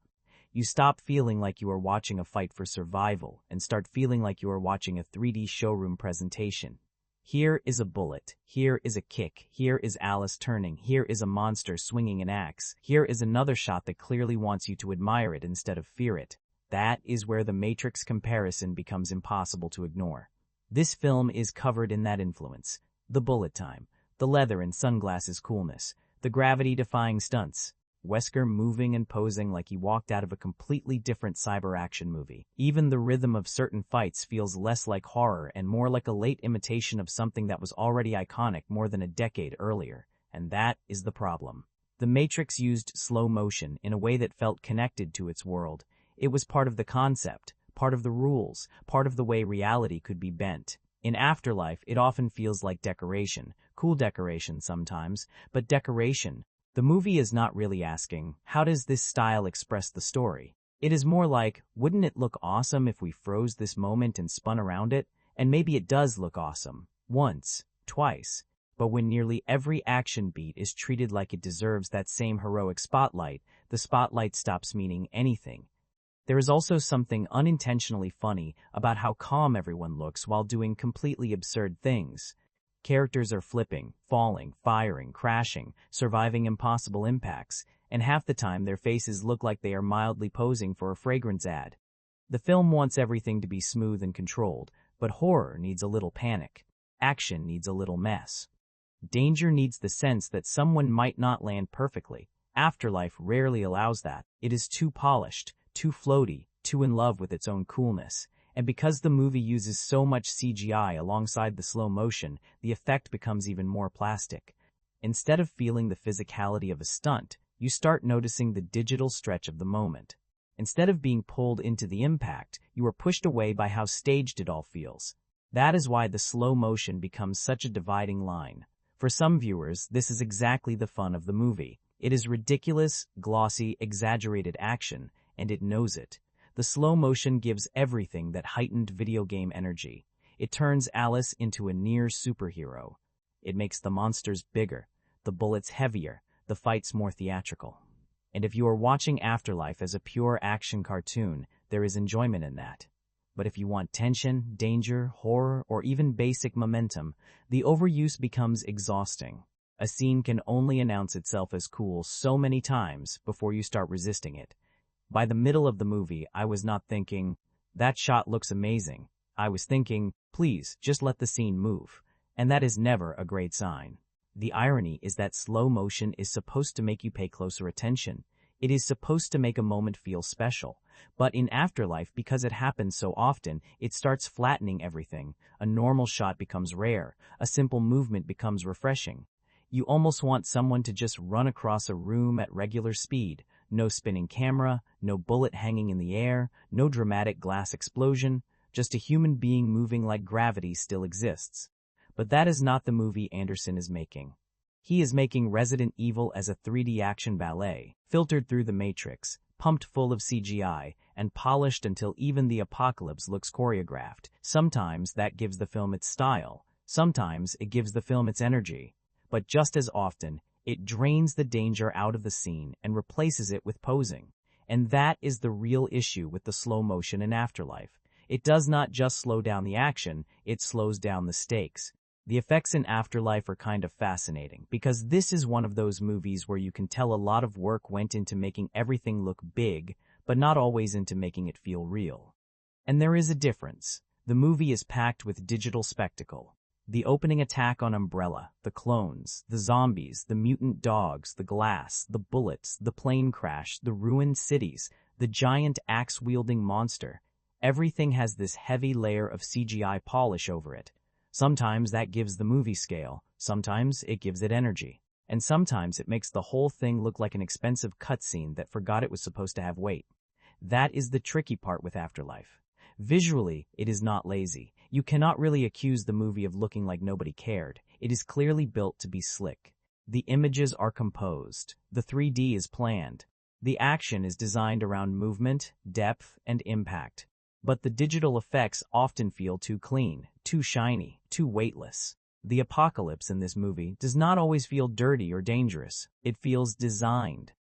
Speaker 1: You stop feeling like you are watching a fight for survival and start feeling like you are watching a 3D showroom presentation. Here is a bullet, here is a kick, here is Alice turning, here is a monster swinging an axe, here is another shot that clearly wants you to admire it instead of fear it. That is where the Matrix comparison becomes impossible to ignore. This film is covered in that influence. The bullet time, the leather and sunglasses coolness, the gravity-defying stunts, Wesker moving and posing like he walked out of a completely different cyber action movie. Even the rhythm of certain fights feels less like horror and more like a late imitation of something that was already iconic more than a decade earlier. And that is the problem. The Matrix used slow motion in a way that felt connected to its world. It was part of the concept, part of the rules, part of the way reality could be bent. In Afterlife, it often feels like decoration, cool decoration sometimes, but decoration. The movie is not really asking, how does this style express the story? It is more like, wouldn't it look awesome if we froze this moment and spun around it? And maybe it does look awesome. Once, twice. But when nearly every action beat is treated like it deserves that same heroic spotlight, the spotlight stops meaning anything. There is also something unintentionally funny about how calm everyone looks while doing completely absurd things. Characters are flipping, falling, firing, crashing, surviving impossible impacts, and half the time their faces look like they are mildly posing for a fragrance ad. The film wants everything to be smooth and controlled, but horror needs a little panic. Action needs a little mess. Danger needs the sense that someone might not land perfectly. Afterlife rarely allows that. It is too polished, too floaty, too in love with its own coolness. And because the movie uses so much CGI alongside the slow motion, the effect becomes even more plastic. Instead of feeling the physicality of a stunt, you start noticing the digital stretch of the moment. Instead of being pulled into the impact, you are pushed away by how staged it all feels. That is why the slow motion becomes such a dividing line. For some viewers, this is exactly the fun of the movie. It is ridiculous, glossy, exaggerated action, and it knows it. The slow motion gives everything that heightened video game energy. It turns Alice into a near superhero. It makes the monsters bigger, the bullets heavier, the fights more theatrical. And if you are watching Afterlife as a pure action cartoon, there is enjoyment in that. But if you want tension, danger, horror, or even basic momentum, the overuse becomes exhausting. A scene can only announce itself as cool so many times before you start resisting it. By the middle of the movie, I was not thinking, that shot looks amazing. I was thinking, please, just let the scene move. And that is never a great sign. The irony is that slow motion is supposed to make you pay closer attention. It is supposed to make a moment feel special. But in Afterlife, because it happens so often, it starts flattening everything. A normal shot becomes rare. A simple movement becomes refreshing. You almost want someone to just run across a room at regular speed. No spinning camera, no bullet hanging in the air, no dramatic glass explosion, just a human being moving like gravity still exists. But that is not the movie Anderson is making. He is making Resident Evil as a 3D action ballet, filtered through the Matrix, pumped full of CGI, and polished until even the apocalypse looks choreographed. Sometimes that gives the film its style. Sometimes it gives the film its energy. But just as often, it drains the danger out of the scene and replaces it with posing. And that is the real issue with the slow motion in Afterlife. It does not just slow down the action, it slows down the stakes. The effects in Afterlife are kind of fascinating, because this is one of those movies where you can tell a lot of work went into making everything look big, but not always into making it feel real. And there is a difference. The movie is packed with digital spectacle. The opening attack on Umbrella, the clones, the zombies, the mutant dogs, the glass, the bullets, the plane crash, the ruined cities, the giant axe-wielding monster. Everything has this heavy layer of CGI polish over it. Sometimes that gives the movie scale, sometimes it gives it energy, and sometimes it makes the whole thing look like an expensive cutscene that forgot it was supposed to have weight. That is the tricky part with Afterlife. Visually, it is not lazy. You cannot really accuse the movie of looking like nobody cared. It is clearly built to be slick. The images are composed. The 3D is planned. The action is designed around movement, depth, and impact. But the digital effects often feel too clean, too shiny, too weightless. The apocalypse in this movie does not always feel dirty or dangerous. It feels designed.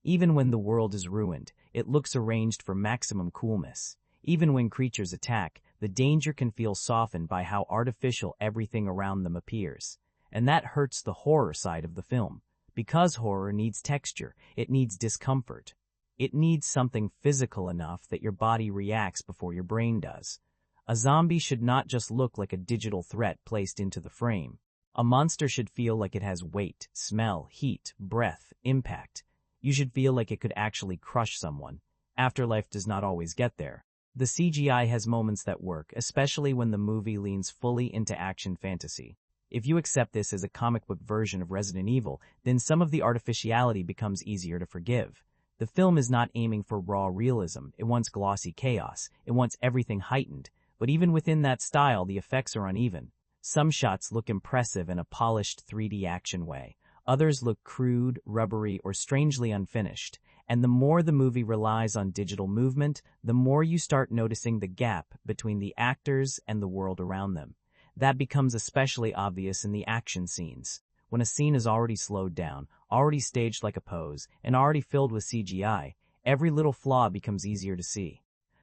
Speaker 1: Even when the world is ruined, it looks arranged for maximum coolness. Even when creatures attack, the danger can feel softened by how artificial everything around them appears. And that hurts the horror side of the film. Because horror needs texture, it needs discomfort. It needs something physical enough that your body reacts before your brain does. A zombie should not just look like a digital threat placed into the frame. A monster should feel like it has weight, smell, heat, breath, impact. You should feel like it could actually crush someone. Afterlife does not always get there. The CGI has moments that work, especially when the movie leans fully into action fantasy. If you accept this as a comic book version of Resident Evil, then some of the artificiality becomes easier to forgive. The film is not aiming for raw realism. It wants glossy chaos. It wants everything heightened. But even within that style, the effects are uneven. Some shots look impressive in a polished 3D action way. Others look crude, rubbery, or strangely unfinished. And the more the movie relies on digital movement, the more you start noticing the gap between the actors and the world around them. That becomes especially obvious in the action scenes. When a scene is already slowed down, already staged like a pose, and already filled with CGI, every little flaw becomes easier to see.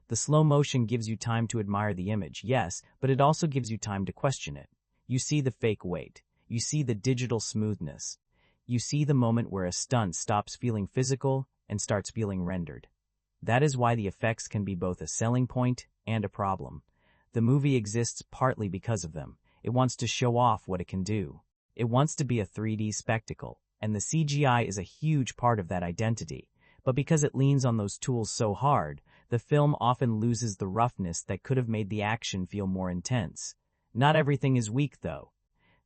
Speaker 1: The slow motion gives you time to admire the image, yes, but it also gives you time to question it. You see the fake weight. You see the digital smoothness. You see the moment where a stunt stops feeling physical and starts feeling rendered. That is why the effects can be both a selling point and a problem. The movie exists partly because of them. It wants to show off what it can do. It wants to be a 3D spectacle, and the CGI is a huge part of that identity. But because it leans on those tools so hard, The film often loses the roughness that could have made the action feel more intense. Not everything is weak, though.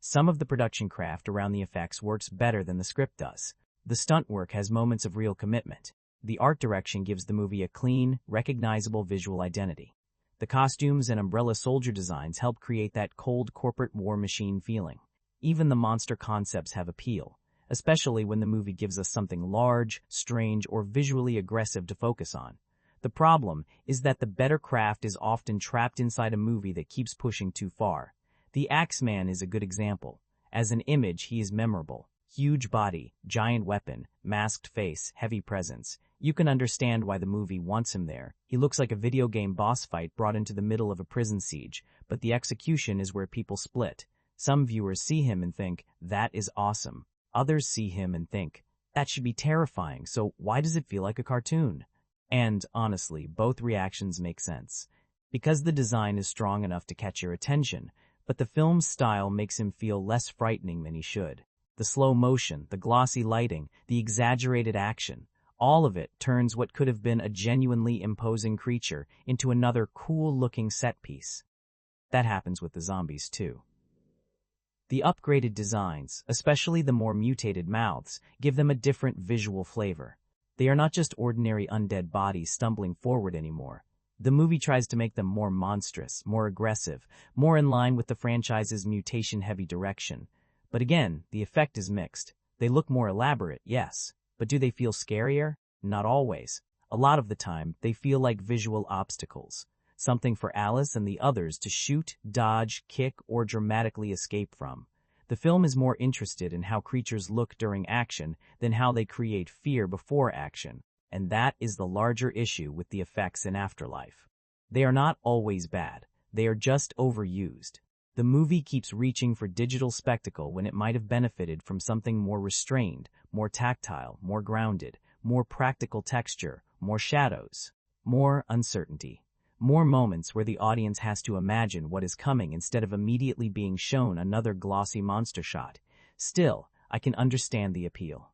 Speaker 1: Some of the production craft around the effects works better than the script does. The stunt work has moments of real commitment. The art direction gives the movie a clean, recognizable visual identity. The costumes and umbrella soldier designs help create that cold corporate war machine feeling. Even the monster concepts have appeal, especially when the movie gives us something large, strange, or visually aggressive to focus on. The problem is that the better craft is often trapped inside a movie that keeps pushing too far. The Axeman is a good example. As an image, he is memorable. Huge body, giant weapon, masked face, heavy presence. You can understand why the movie wants him there. He looks like a video game boss fight brought into the middle of a prison siege, but the execution is where people split. Some viewers see him and think, that is awesome. Others see him and think, that should be terrifying, so why does it feel like a cartoon? And, honestly, both reactions make sense. Because the design is strong enough to catch your attention, but the film's style makes him feel less frightening than he should. The slow motion, the glossy lighting, the exaggerated action, all of it turns what could have been a genuinely imposing creature into another cool-looking set piece. That happens with the zombies, too. The upgraded designs, especially the more mutated mouths, give them a different visual flavor. They are not just ordinary undead bodies stumbling forward anymore. The movie tries to make them more monstrous, more aggressive, more in line with the franchise's mutation-heavy direction. But again, the effect is mixed. They look more elaborate, yes. But do they feel scarier? Not always. A lot of the time, they feel like visual obstacles. Something for Alice and the others to shoot, dodge, kick, or dramatically escape from. The film is more interested in how creatures look during action than how they create fear before action. And that is the larger issue with the effects in Afterlife. They are not always bad. They are just overused. The movie keeps reaching for digital spectacle when it might have benefited from something more restrained, more tactile, more grounded, more practical texture, more shadows, more uncertainty, more moments where the audience has to imagine what is coming instead of immediately being shown another glossy monster shot. Still, I can understand the appeal.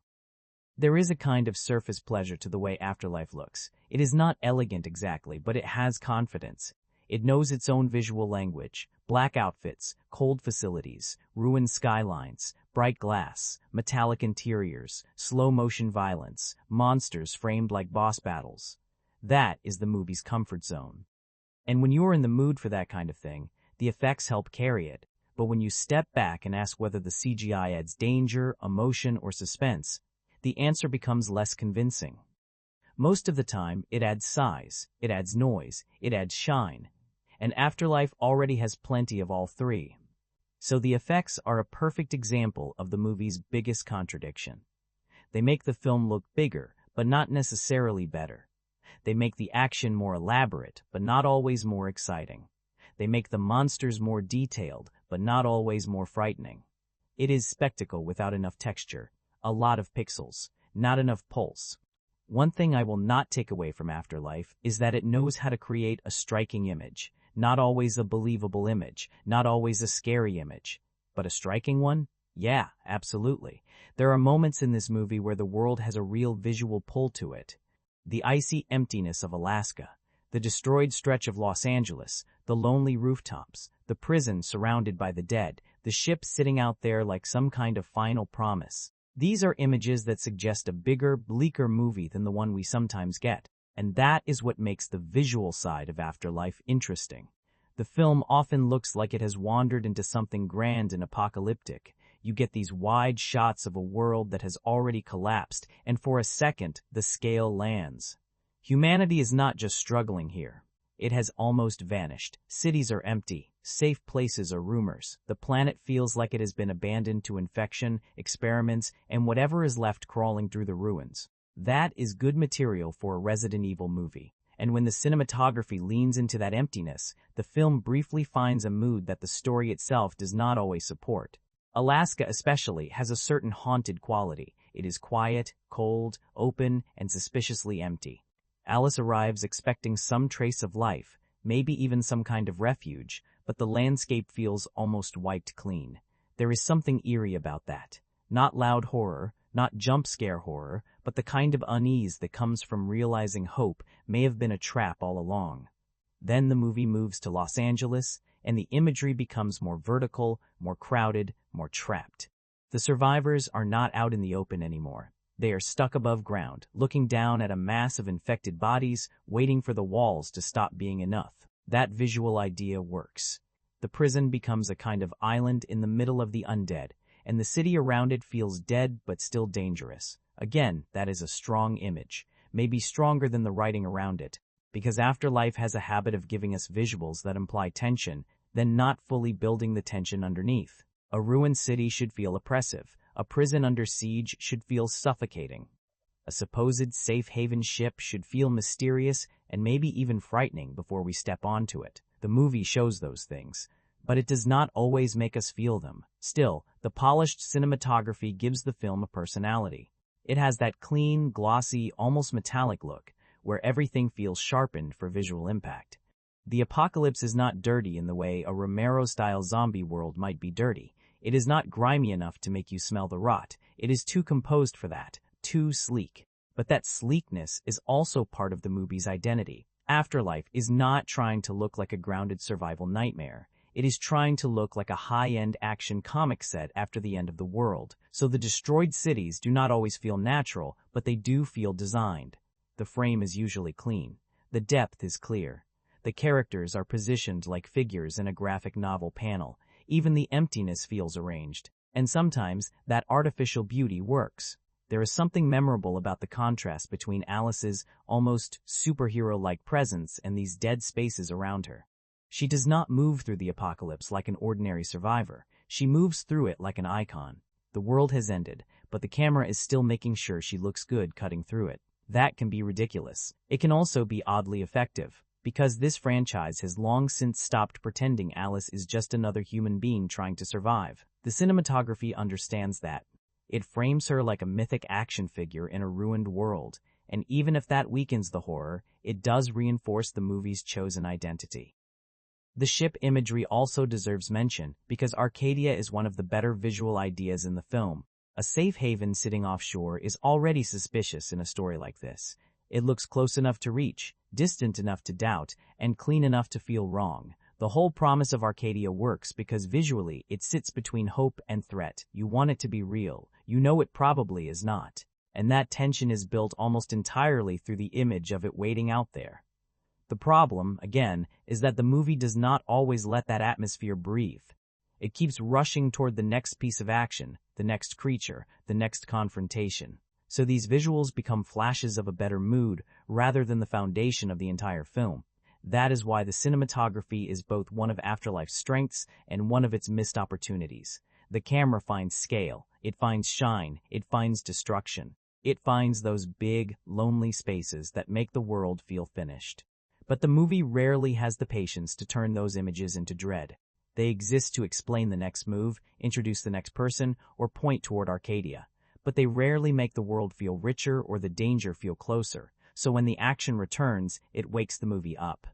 Speaker 1: There is a kind of surface pleasure to the way Afterlife looks. It is not elegant exactly, but it has confidence. It knows its own visual language: black outfits, cold facilities, ruined skylines, bright glass, metallic interiors, slow-motion violence, monsters framed like boss battles. That is the movie's comfort zone. And when you're in the mood for that kind of thing, the effects help carry it. But when you step back and ask whether the CGI adds danger, emotion, or suspense, the answer becomes less convincing. Most of the time, it adds size, it adds noise, it adds shine. And Afterlife already has plenty of all three. So the effects are a perfect example of the movie's biggest contradiction. They make the film look bigger, but not necessarily better. They make the action more elaborate, but not always more exciting. They make the monsters more detailed, but not always more frightening. It is spectacle without enough texture, a lot of pixels, not enough pulse. One thing I will not take away from Afterlife is that it knows how to create a striking image. Not always a believable image, not always a scary image, but a striking one? Yeah, absolutely. There are moments in this movie where the world has a real visual pull to it. The icy emptiness of Alaska, the destroyed stretch of Los Angeles, the lonely rooftops, the prison surrounded by the dead, the ship sitting out there like some kind of final promise. These are images that suggest a bigger, bleaker movie than the one we sometimes get. And that is what makes the visual side of Afterlife interesting. The film often looks like it has wandered into something grand and apocalyptic. You get these wide shots of a world that has already collapsed, and for a second, the scale lands. Humanity is not just struggling here. It has almost vanished. Cities are empty. Safe places are rumors. The planet feels like it has been abandoned to infection, experiments, and whatever is left crawling through the ruins. That is good material for a Resident Evil movie, and when the cinematography leans into that emptiness, the film briefly finds a mood that the story itself does not always support. Alaska especially has a certain haunted quality. It is quiet, cold, open, and suspiciously empty. Alice arrives expecting some trace of life, maybe even some kind of refuge, but the landscape feels almost wiped clean. There is something eerie about that. Not loud horror, Not jump scare horror, but the kind of unease that comes from realizing hope may have been a trap all along. Then the movie moves to Los Angeles, and the imagery becomes more vertical, more crowded, more trapped. The survivors are not out in the open anymore. They are stuck above ground, looking down at a mass of infected bodies, waiting for the walls to stop being enough. That visual idea works. The prison becomes a kind of island in the middle of the undead, and the city around it feels dead but still dangerous. Again, that is a strong image, maybe stronger than the writing around it, because Afterlife has a habit of giving us visuals that imply tension, then not fully building the tension underneath. A ruined city should feel oppressive. A prison under siege should feel suffocating. A supposed safe haven ship should feel mysterious and maybe even frightening before we step onto it. The movie shows those things, but it does not always make us feel them. Still, the polished cinematography gives the film a personality. It has that clean, glossy, almost metallic look, where everything feels sharpened for visual impact. The apocalypse is not dirty in the way a Romero-style zombie world might be dirty. It is not grimy enough to make you smell the rot. It is too composed for that, too sleek. But that sleekness is also part of the movie's identity. Afterlife is not trying to look like a grounded survival nightmare. It is trying to look like a high-end action comic set after the end of the world. So the destroyed cities do not always feel natural, but they do feel designed. The frame is usually clean. The depth is clear. The characters are positioned like figures in a graphic novel panel. Even the emptiness feels arranged. And sometimes that artificial beauty works. There is something memorable about the contrast between Alice's almost superhero-like presence and these dead spaces around her. She does not move through the apocalypse like an ordinary survivor. She moves through it like an icon. The world has ended, but the camera is still making sure she looks good cutting through it. That can be ridiculous. It can also be oddly effective, because this franchise has long since stopped pretending Alice is just another human being trying to survive. The cinematography understands that. It frames her like a mythic action figure in a ruined world, and even if that weakens the horror, it does reinforce the movie's chosen identity. The ship imagery also deserves mention, because Arcadia is one of the better visual ideas in the film. A safe haven sitting offshore is already suspicious in a story like this. It looks close enough to reach, distant enough to doubt, and clean enough to feel wrong. The whole promise of Arcadia works because visually it sits between hope and threat. You want it to be real. You know it probably is not. And that tension is built almost entirely through the image of it waiting out there. The problem, again, is that the movie does not always let that atmosphere breathe. It keeps rushing toward the next piece of action, the next creature, the next confrontation. So these visuals become flashes of a better mood rather than the foundation of the entire film. That is why the cinematography is both one of Afterlife's strengths and one of its missed opportunities. The camera finds scale, it finds shine, it finds destruction. It finds those big, lonely spaces that make the world feel finished. But the movie rarely has the patience to turn those images into dread. They exist to explain the next move, introduce the next person, or point toward Arcadia. But they rarely make the world feel richer or the danger feel closer. So when the action returns, it wakes the movie up.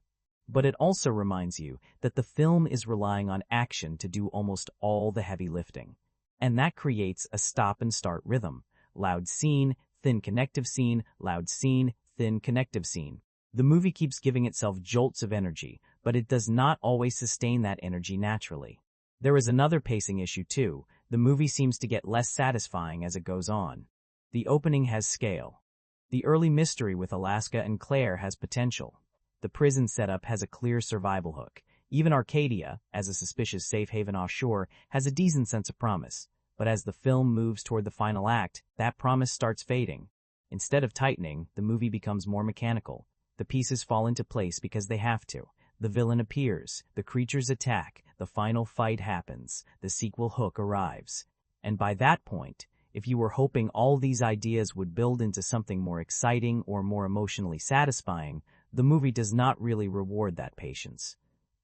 Speaker 1: But it also reminds you that the film is relying on action to do almost all the heavy lifting. And that creates a stop-and-start rhythm. Loud scene, thin connective scene, loud scene, thin connective scene. The movie keeps giving itself jolts of energy, but it does not always sustain that energy naturally. There is another pacing issue too. The movie seems to get less satisfying as it goes on. The opening has scale. The early mystery with Alaska and Claire has potential. The prison setup has a clear survival hook. Even Arcadia, as a suspicious safe haven offshore, has a decent sense of promise. But as the film moves toward the final act, that promise starts fading. Instead of tightening, the movie becomes more mechanical. The pieces fall into place because they have to. The villain appears, the creatures attack, the final fight happens, the sequel hook arrives. And by that point, if you were hoping all these ideas would build into something more exciting or more emotionally satisfying, the movie does not really reward that patience.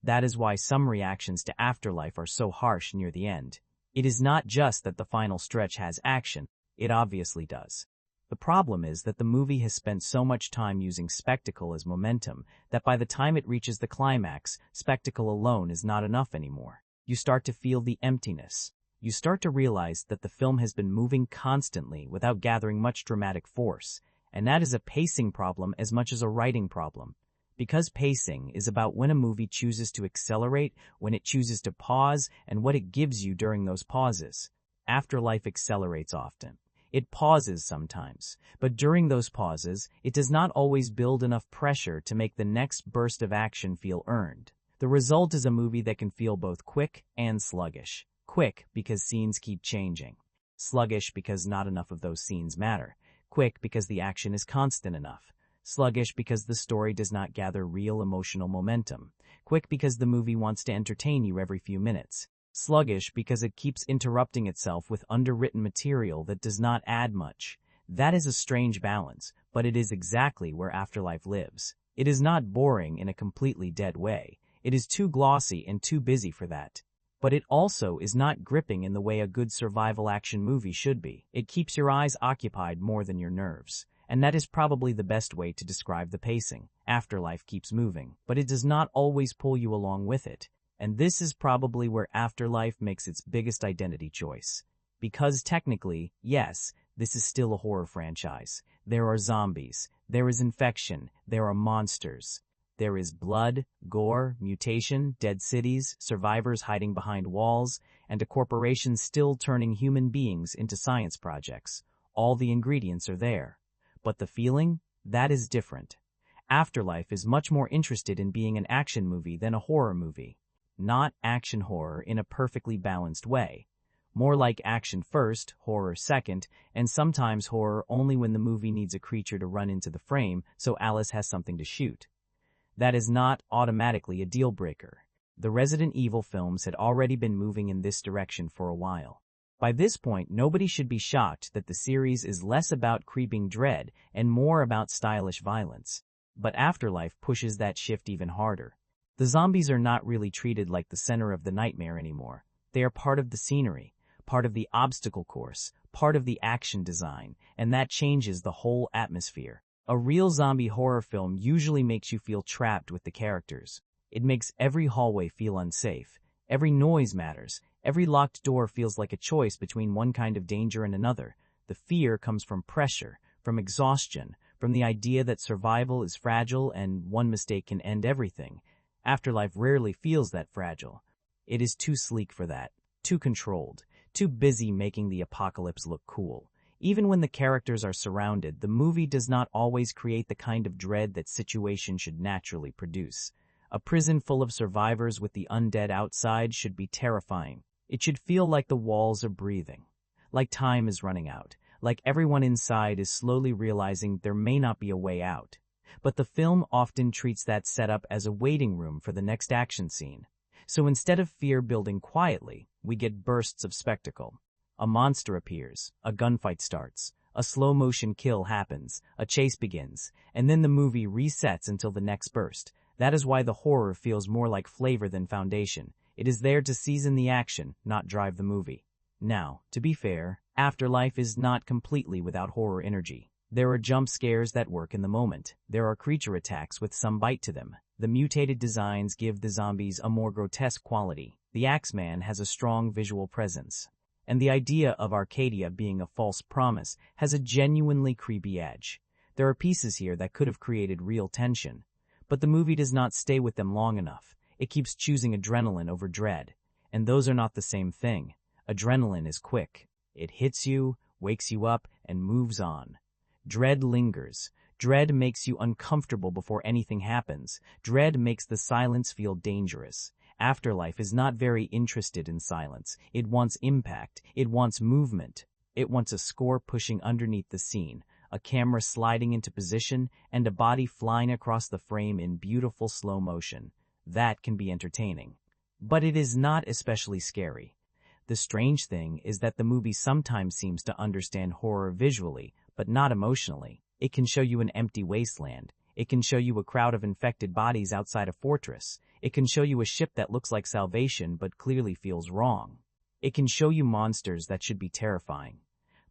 Speaker 1: That is why some reactions to Afterlife are so harsh near the end. It is not just that the final stretch has action, it obviously does. The problem is that the movie has spent so much time using spectacle as momentum that by the time it reaches the climax, spectacle alone is not enough anymore. You start to feel the emptiness. you start to realize that the film has been moving constantly without gathering much dramatic force, and that is a pacing problem as much as a writing problem. Because pacing is about when a movie chooses to accelerate, when it chooses to pause, and what it gives you during those pauses. Afterlife accelerates often. It pauses sometimes, but during those pauses, it does not always build enough pressure to make the next burst of action feel earned. The result is a movie that can feel both quick and sluggish. Quick because scenes keep changing. Sluggish because not enough of those scenes matter. Quick because the action is constant enough. Sluggish because the story does not gather real emotional momentum. Quick because the movie wants to entertain you every few minutes. Sluggish because it keeps interrupting itself with underwritten material that does not add much. That is a strange balance, but it is exactly where Afterlife lives. It is not boring in a completely dead way. It is too glossy and too busy for that. But it also is not gripping in the way a good survival action movie should be. It keeps your eyes occupied more than your nerves. And that is probably the best way to describe the pacing. Afterlife keeps moving, but it does not always pull you along with it. And this is probably where Afterlife makes its biggest identity choice. Because technically, yes, this is still a horror franchise. There are zombies, there is infection, there are monsters. There is blood, gore, mutation, dead cities, survivors hiding behind walls, and a corporation still turning human beings into science projects. All the ingredients are there. But the feeling? That is different. Afterlife is much more interested in being an action movie than a horror movie. Not action horror in a perfectly balanced way. More like action first, horror second, and sometimes horror only when the movie needs a creature to run into the frame so Alice has something to shoot. That is not automatically a deal breaker. The Resident Evil films had already been moving in this direction for a while. By this point, nobody should be shocked that the series is less about creeping dread and more about stylish violence. But Afterlife pushes that shift even harder. The zombies are not really treated like the center of the nightmare anymore. They are part of the scenery, part of the obstacle course, part of the action design, and that changes the whole atmosphere. A real zombie horror film usually makes you feel trapped with the characters. It makes every hallway feel unsafe. Every noise matters. Every locked door feels like a choice between one kind of danger and another. The fear comes from pressure, from exhaustion, from the idea that survival is fragile and one mistake can end everything. Afterlife rarely feels that fragile. It is too sleek for that, too controlled, too busy making the apocalypse look cool. Even when the characters are surrounded, the movie does not always create the kind of dread that situation should naturally produce. A prison full of survivors with the undead outside should be terrifying. It should feel like the walls are breathing, like time is running out, like everyone inside is slowly realizing there may not be a way out. But the film often treats that setup as a waiting room for the next action scene. So instead of fear building quietly, we get bursts of spectacle. A monster appears, a gunfight starts, a slow-motion kill happens, a chase begins, and then the movie resets until the next burst. That is why the horror feels more like flavor than foundation. It is there to season the action, not drive the movie. Now, to be fair, Afterlife is not completely without horror energy. There are jump scares that work in the moment. There are creature attacks with some bite to them. The mutated designs give the zombies a more grotesque quality. The Axeman has a strong visual presence. And the idea of Arcadia being a false promise has a genuinely creepy edge. There are pieces here that could have created real tension. But the movie does not stay with them long enough. It keeps choosing adrenaline over dread. And those are not the same thing. Adrenaline is quick. It hits you, wakes you up, and moves on. Dread lingers. Dread makes you uncomfortable before anything happens. Dread makes the silence feel dangerous. Afterlife is not very interested in silence. It wants impact. It wants movement. It wants a score pushing underneath the scene, a camera sliding into position, and a body flying across the frame in beautiful slow motion. That can be entertaining. But it is not especially scary. The strange thing is that the movie sometimes seems to understand horror visually, but not emotionally. It can show you an empty wasteland. It can show you a crowd of infected bodies outside a fortress. It can show you a ship that looks like salvation but clearly feels wrong. It can show you monsters that should be terrifying.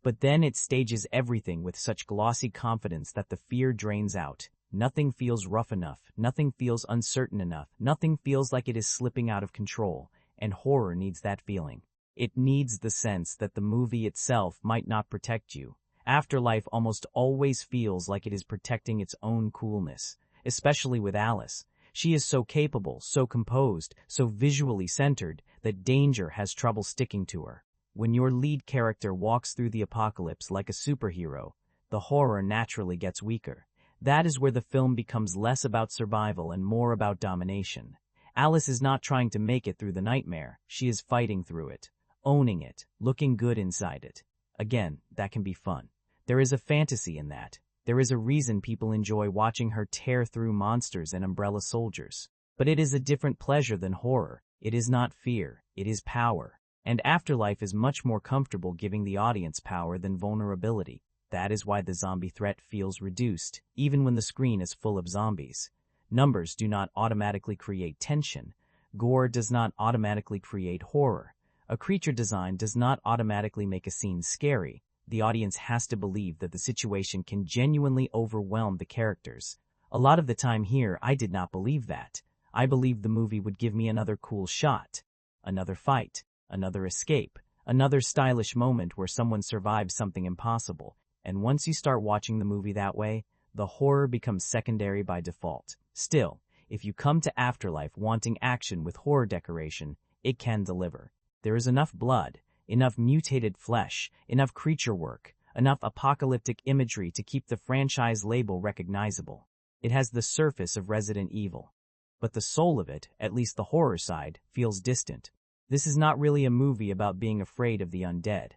Speaker 1: But then it stages everything with such glossy confidence that the fear drains out. Nothing feels rough enough. Nothing feels uncertain enough. Nothing feels like it is slipping out of control. And horror needs that feeling. It needs the sense that the movie itself might not protect you. Afterlife almost always feels like it is protecting its own coolness, especially with Alice. She is so capable, so composed, so visually centered that danger has trouble sticking to her. When your lead character walks through the apocalypse like a superhero, the horror naturally gets weaker. That is where the film becomes less about survival and more about domination. Alice is not trying to make it through the nightmare. She is fighting through it, owning it, looking good inside it. Again, that can be fun. There is a fantasy in that. There is a reason people enjoy watching her tear through monsters and umbrella soldiers. But it is a different pleasure than horror. It is not fear. It is power. And Afterlife is much more comfortable giving the audience power than vulnerability. That is why the zombie threat feels reduced, even when the screen is full of zombies. Numbers do not automatically create tension. Gore does not automatically create horror. A creature design does not automatically make a scene scary. The audience has to believe that the situation can genuinely overwhelm the characters. A lot of the time here, I did not believe that. I believed the movie would give me another cool shot, another fight, another escape, another stylish moment where someone survives something impossible. And once you start watching the movie that way, the horror becomes secondary by default. Still, if you come to Afterlife wanting action with horror decoration, it can deliver. There is enough blood, enough mutated flesh, enough creature work, enough apocalyptic imagery to keep the franchise label recognizable. It has the surface of Resident Evil. But the soul of it, at least the horror side, feels distant. This is not really a movie about being afraid of the undead.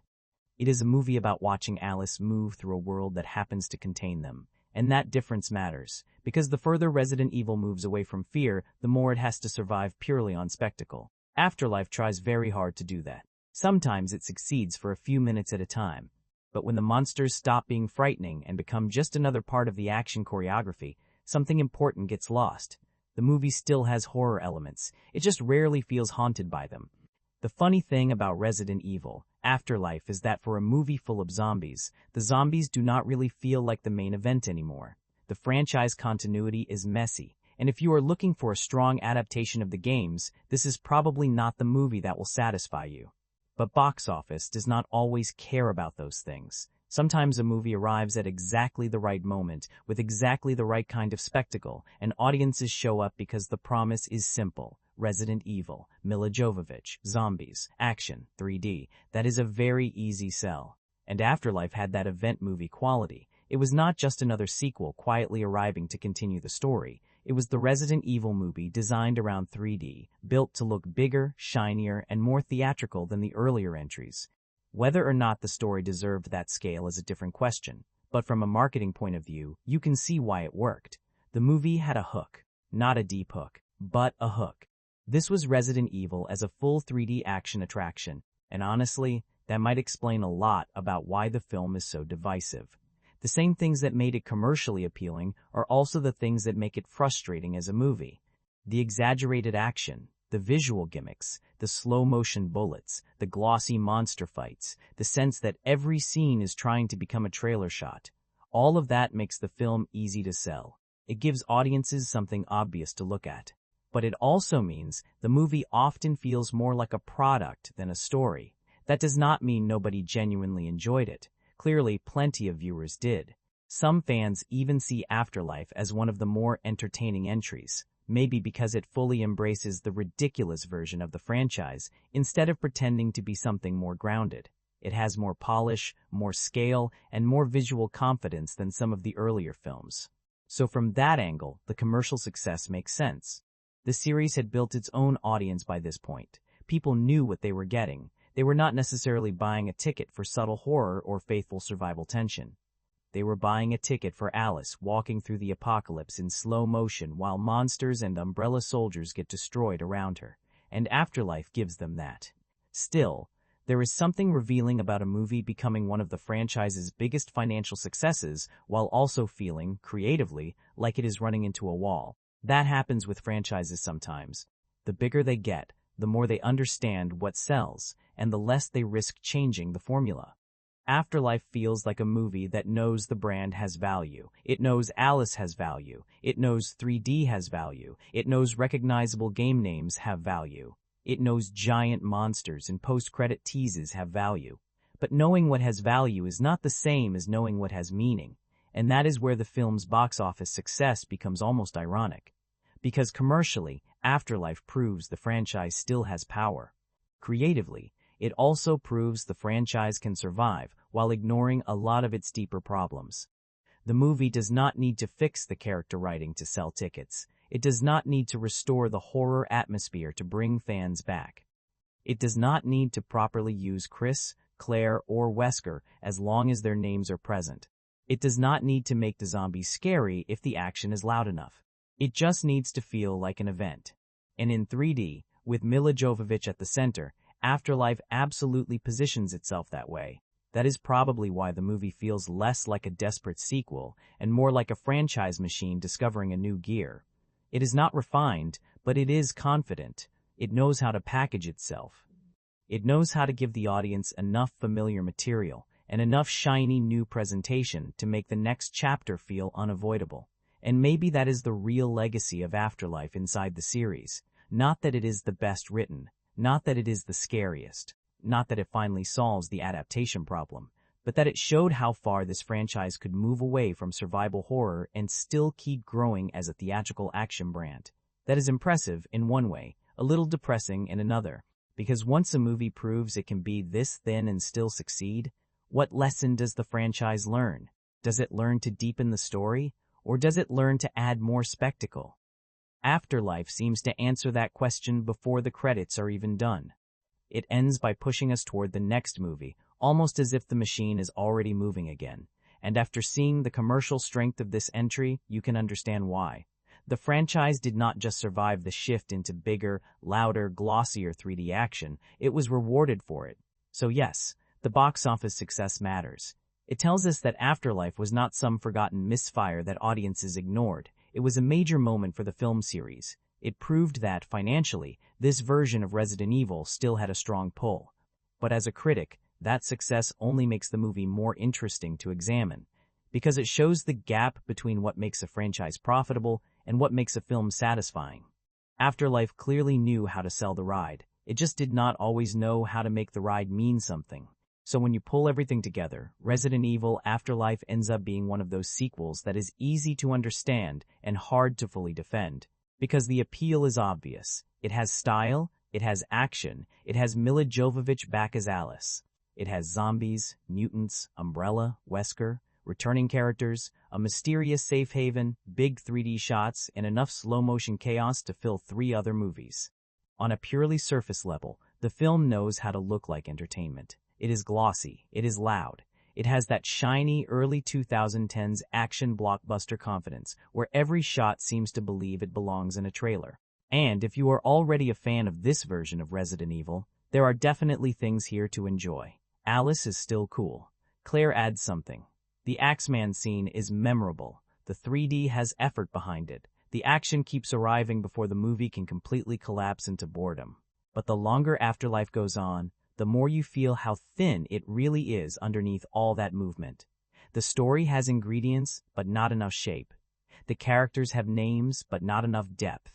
Speaker 1: It is a movie about watching Alice move through a world that happens to contain them. And that difference matters, because the further Resident Evil moves away from fear, the more it has to survive purely on spectacle. Afterlife tries very hard to do that. Sometimes it succeeds for a few minutes at a time. But when the monsters stop being frightening and become just another part of the action choreography, something important gets lost. The movie still has horror elements. It just rarely feels haunted by them. The funny thing about Resident Evil, Afterlife, is that for a movie full of zombies, the zombies do not really feel like the main event anymore. The franchise continuity is messy, and if you are looking for a strong adaptation of the games, this is probably not the movie that will satisfy you. But box office does not always care about those things. Sometimes a movie arrives at exactly the right moment, with exactly the right kind of spectacle, and audiences show up because the promise is simple. Resident Evil, Milla Jovovich, zombies, action, 3D. That is a very easy sell. And Afterlife had that event movie quality. It was not just another sequel quietly arriving to continue the story. It was the Resident Evil movie designed around 3D, built to look bigger, shinier, and more theatrical than the earlier entries. Whether or not the story deserved that scale is a different question, but from a marketing point of view, you can see why it worked. The movie had a hook. Not a deep hook, but a hook. This was Resident Evil as a full 3D action attraction, and honestly, that might explain a lot about why the film is so divisive. The same things that made it commercially appealing are also the things that make it frustrating as a movie. The exaggerated action, the visual gimmicks, the slow-motion bullets, the glossy monster fights, the sense that every scene is trying to become a trailer shot. All of that makes the film easy to sell. It gives audiences something obvious to look at. But it also means the movie often feels more like a product than a story. That does not mean nobody genuinely enjoyed it. Clearly, plenty of viewers did. Some fans even see Afterlife as one of the more entertaining entries, maybe because it fully embraces the ridiculous version of the franchise instead of pretending to be something more grounded. It has more polish, more scale, and more visual confidence than some of the earlier films. So from that angle, the commercial success makes sense. The series had built its own audience by this point. People knew what they were getting. They were not necessarily buying a ticket for subtle horror or faithful survival tension. They were buying a ticket for Alice walking through the apocalypse in slow motion while monsters and umbrella soldiers get destroyed around her. And Afterlife gives them that. Still, there is something revealing about a movie becoming one of the franchise's biggest financial successes while also feeling, creatively, like it is running into a wall. That happens with franchises sometimes. The bigger they get, the more they understand what sells, and the less they risk changing the formula. Afterlife feels like a movie that knows the brand has value. It knows Alice has value. It knows 3D has value. It knows recognizable game names have value. It knows giant monsters and post-credit teases have value. But knowing what has value is not the same as knowing what has meaning, and that is where the film's box office success becomes almost ironic. Because commercially, Afterlife proves the franchise still has power. Creatively, it also proves the franchise can survive while ignoring a lot of its deeper problems. The movie does not need to fix the character writing to sell tickets. It does not need to restore the horror atmosphere to bring fans back. It does not need to properly use Chris, Claire, or Wesker as long as their names are present. It does not need to make the zombies scary if the action is loud enough. It just needs to feel like an event. And in 3D, with Milla Jovovich at the center, Afterlife absolutely positions itself that way. That is probably why the movie feels less like a desperate sequel and more like a franchise machine discovering a new gear. It is not refined, but it is confident. It knows how to package itself. It knows how to give the audience enough familiar material and enough shiny new presentation to make the next chapter feel unavoidable. And maybe that is the real legacy of Afterlife inside the series. Not that it is the best written, not that it is the scariest, not that it finally solves the adaptation problem, but that it showed how far this franchise could move away from survival horror and still keep growing as a theatrical action brand. That is impressive in one way, a little depressing in another, because once a movie proves it can be this thin and still succeed, what lesson does the franchise learn? Does it learn to deepen the story, or does it learn to add more spectacle? Afterlife seems to answer that question before the credits are even done. It ends by pushing us toward the next movie, almost as if the machine is already moving again. And after seeing the commercial strength of this entry, you can understand why. The franchise did not just survive the shift into bigger, louder, glossier 3D action, it was rewarded for it. So yes, the box office success matters. It tells us that Afterlife was not some forgotten misfire that audiences ignored. It was a major moment for the film series. It proved that, financially, this version of Resident Evil still had a strong pull. But as a critic, that success only makes the movie more interesting to examine, because it shows the gap between what makes a franchise profitable and what makes a film satisfying. Afterlife clearly knew how to sell the ride. It just did not always know how to make the ride mean something. So when you pull everything together, Resident Evil Afterlife ends up being one of those sequels that is easy to understand and hard to fully defend. Because the appeal is obvious. It has style, it has action, it has Milla Jovovich back as Alice. It has zombies, mutants, Umbrella, Wesker, returning characters, a mysterious safe haven, big 3D shots, and enough slow-motion chaos to fill 3 other movies. On a purely surface level, the film knows how to look like entertainment. It is glossy, it is loud. It has that shiny early 2010s action blockbuster confidence where every shot seems to believe it belongs in a trailer. And if you are already a fan of this version of Resident Evil, there are definitely things here to enjoy. Alice is still cool. Claire adds something. The Axeman scene is memorable. The 3D has effort behind it. The action keeps arriving before the movie can completely collapse into boredom. But the longer Afterlife goes on, the more you feel how thin it really is underneath all that movement. The story has ingredients, but not enough shape. The characters have names, but not enough depth.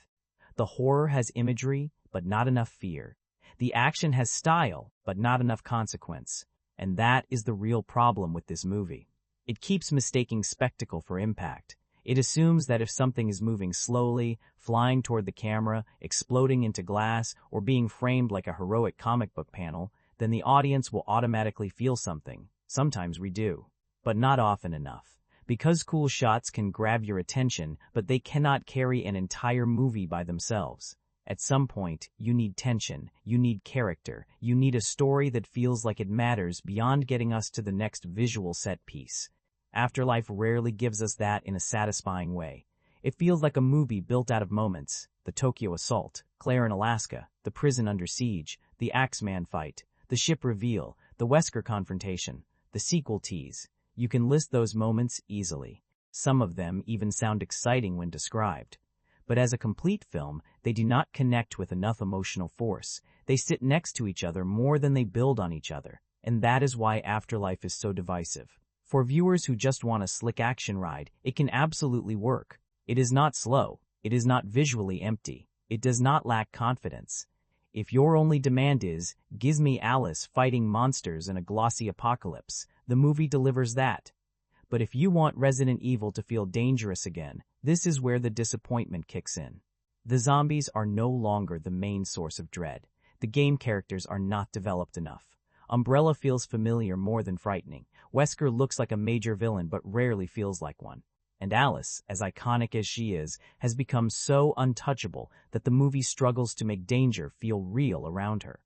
Speaker 1: The horror has imagery, but not enough fear. The action has style, but not enough consequence. And that is the real problem with this movie. It keeps mistaking spectacle for impact. It assumes that if something is moving slowly, flying toward the camera, exploding into glass, or being framed like a heroic comic book panel, then the audience will automatically feel something. Sometimes we do, but not often enough. Because cool shots can grab your attention, but they cannot carry an entire movie by themselves. At some point, you need tension, you need character, you need a story that feels like it matters beyond getting us to the next visual set piece. Afterlife rarely gives us that in a satisfying way. It feels like a movie built out of moments. The Tokyo assault, Claire in Alaska, the prison under siege, the Axeman fight, the ship reveal, the Wesker confrontation, the sequel tease. You can list those moments easily. Some of them even sound exciting when described. But as a complete film, they do not connect with enough emotional force. They sit next to each other more than they build on each other. And that is why Afterlife is so divisive. For viewers who just want a slick action ride, it can absolutely work. It is not slow. It is not visually empty. It does not lack confidence. If your only demand is, "Gives me Alice fighting monsters in a glossy apocalypse," the movie delivers that. But if you want Resident Evil to feel dangerous again, this is where the disappointment kicks in. The zombies are no longer the main source of dread. The game characters are not developed enough. Umbrella feels familiar more than frightening. Wesker looks like a major villain but rarely feels like one. And Alice, as iconic as she is, has become so untouchable that the movie struggles to make danger feel real around her.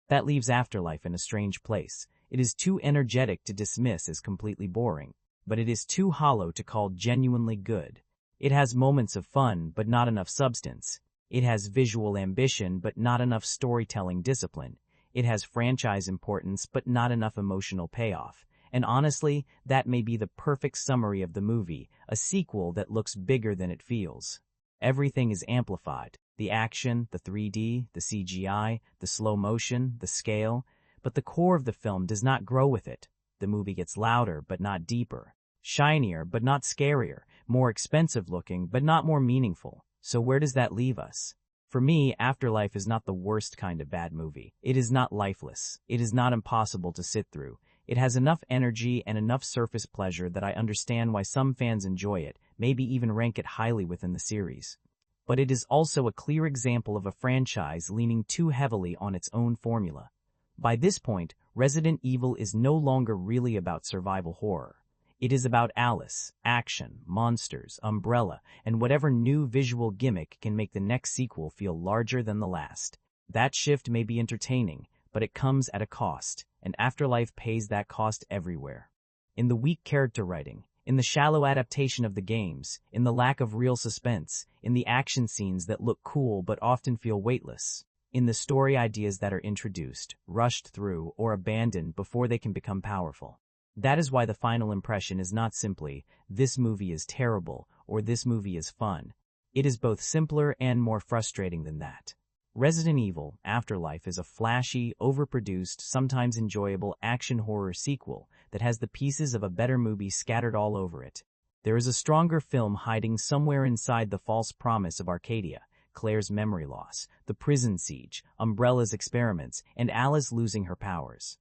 Speaker 1: That leaves Afterlife in a strange place. It is too energetic to dismiss as completely boring, but it is too hollow to call genuinely good. It has moments of fun, but not enough substance. It has visual ambition, but not enough storytelling discipline. It has franchise importance, but not enough emotional payoff. And honestly, that may be the perfect summary of the movie, a sequel that looks bigger than it feels. Everything is amplified. The action, the 3D, the CGI, the slow motion, the scale. But the core of the film does not grow with it. The movie gets louder, but not deeper. Shinier, but not scarier. More expensive looking, but not more meaningful. So where does that leave us? For me, Afterlife is not the worst kind of bad movie. It is not lifeless. It is not impossible to sit through. It has enough energy and enough surface pleasure that I understand why some fans enjoy it, maybe even rank it highly within the series. But it is also a clear example of a franchise leaning too heavily on its own formula. By this point, Resident Evil is no longer really about survival horror. It is about Alice, action, monsters, Umbrella, and whatever new visual gimmick can make the next sequel feel larger than the last. That shift may be entertaining, but it comes at a cost, and Afterlife pays that cost everywhere. In the weak character writing, in the shallow adaptation of the games, in the lack of real suspense, in the action scenes that look cool but often feel weightless, in the story ideas that are introduced, rushed through, or abandoned before they can become powerful. That is why the final impression is not simply, "This movie is terrible," or "This movie is fun." It is both simpler and more frustrating than that. Resident Evil Afterlife is a flashy, overproduced, sometimes enjoyable action horror sequel that has the pieces of a better movie scattered all over it. There is a stronger film hiding somewhere inside the false promise of Arcadia, Claire's memory loss, the prison siege, Umbrella's experiments, and Alice losing her powers.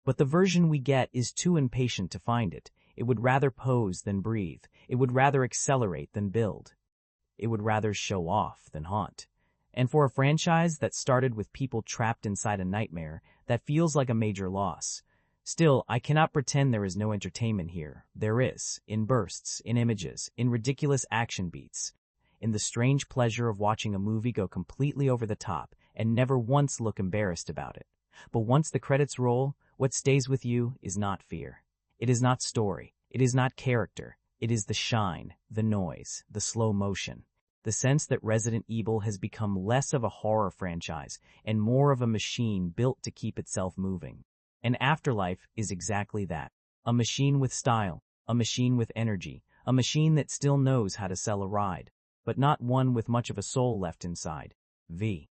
Speaker 1: But the version we get is too impatient to find it. It would rather pose than breathe. It would rather accelerate than build. It would rather show off than haunt. And for a franchise that started with people trapped inside a nightmare, that feels like a major loss. Still, I cannot pretend there is no entertainment here. There is, in bursts, in images, in ridiculous action beats, in the strange pleasure of watching a movie go completely over the top and never once look embarrassed about it. But once the credits roll, what stays with you is not fear. It is not story. It is not character. It is the shine, the noise, the slow motion. The sense that Resident Evil has become less of a horror franchise and more of a machine built to keep itself moving. And Afterlife is exactly that. A machine with style, a machine with energy, a machine that still knows how to sell a ride, but not one with much of a soul left inside. V.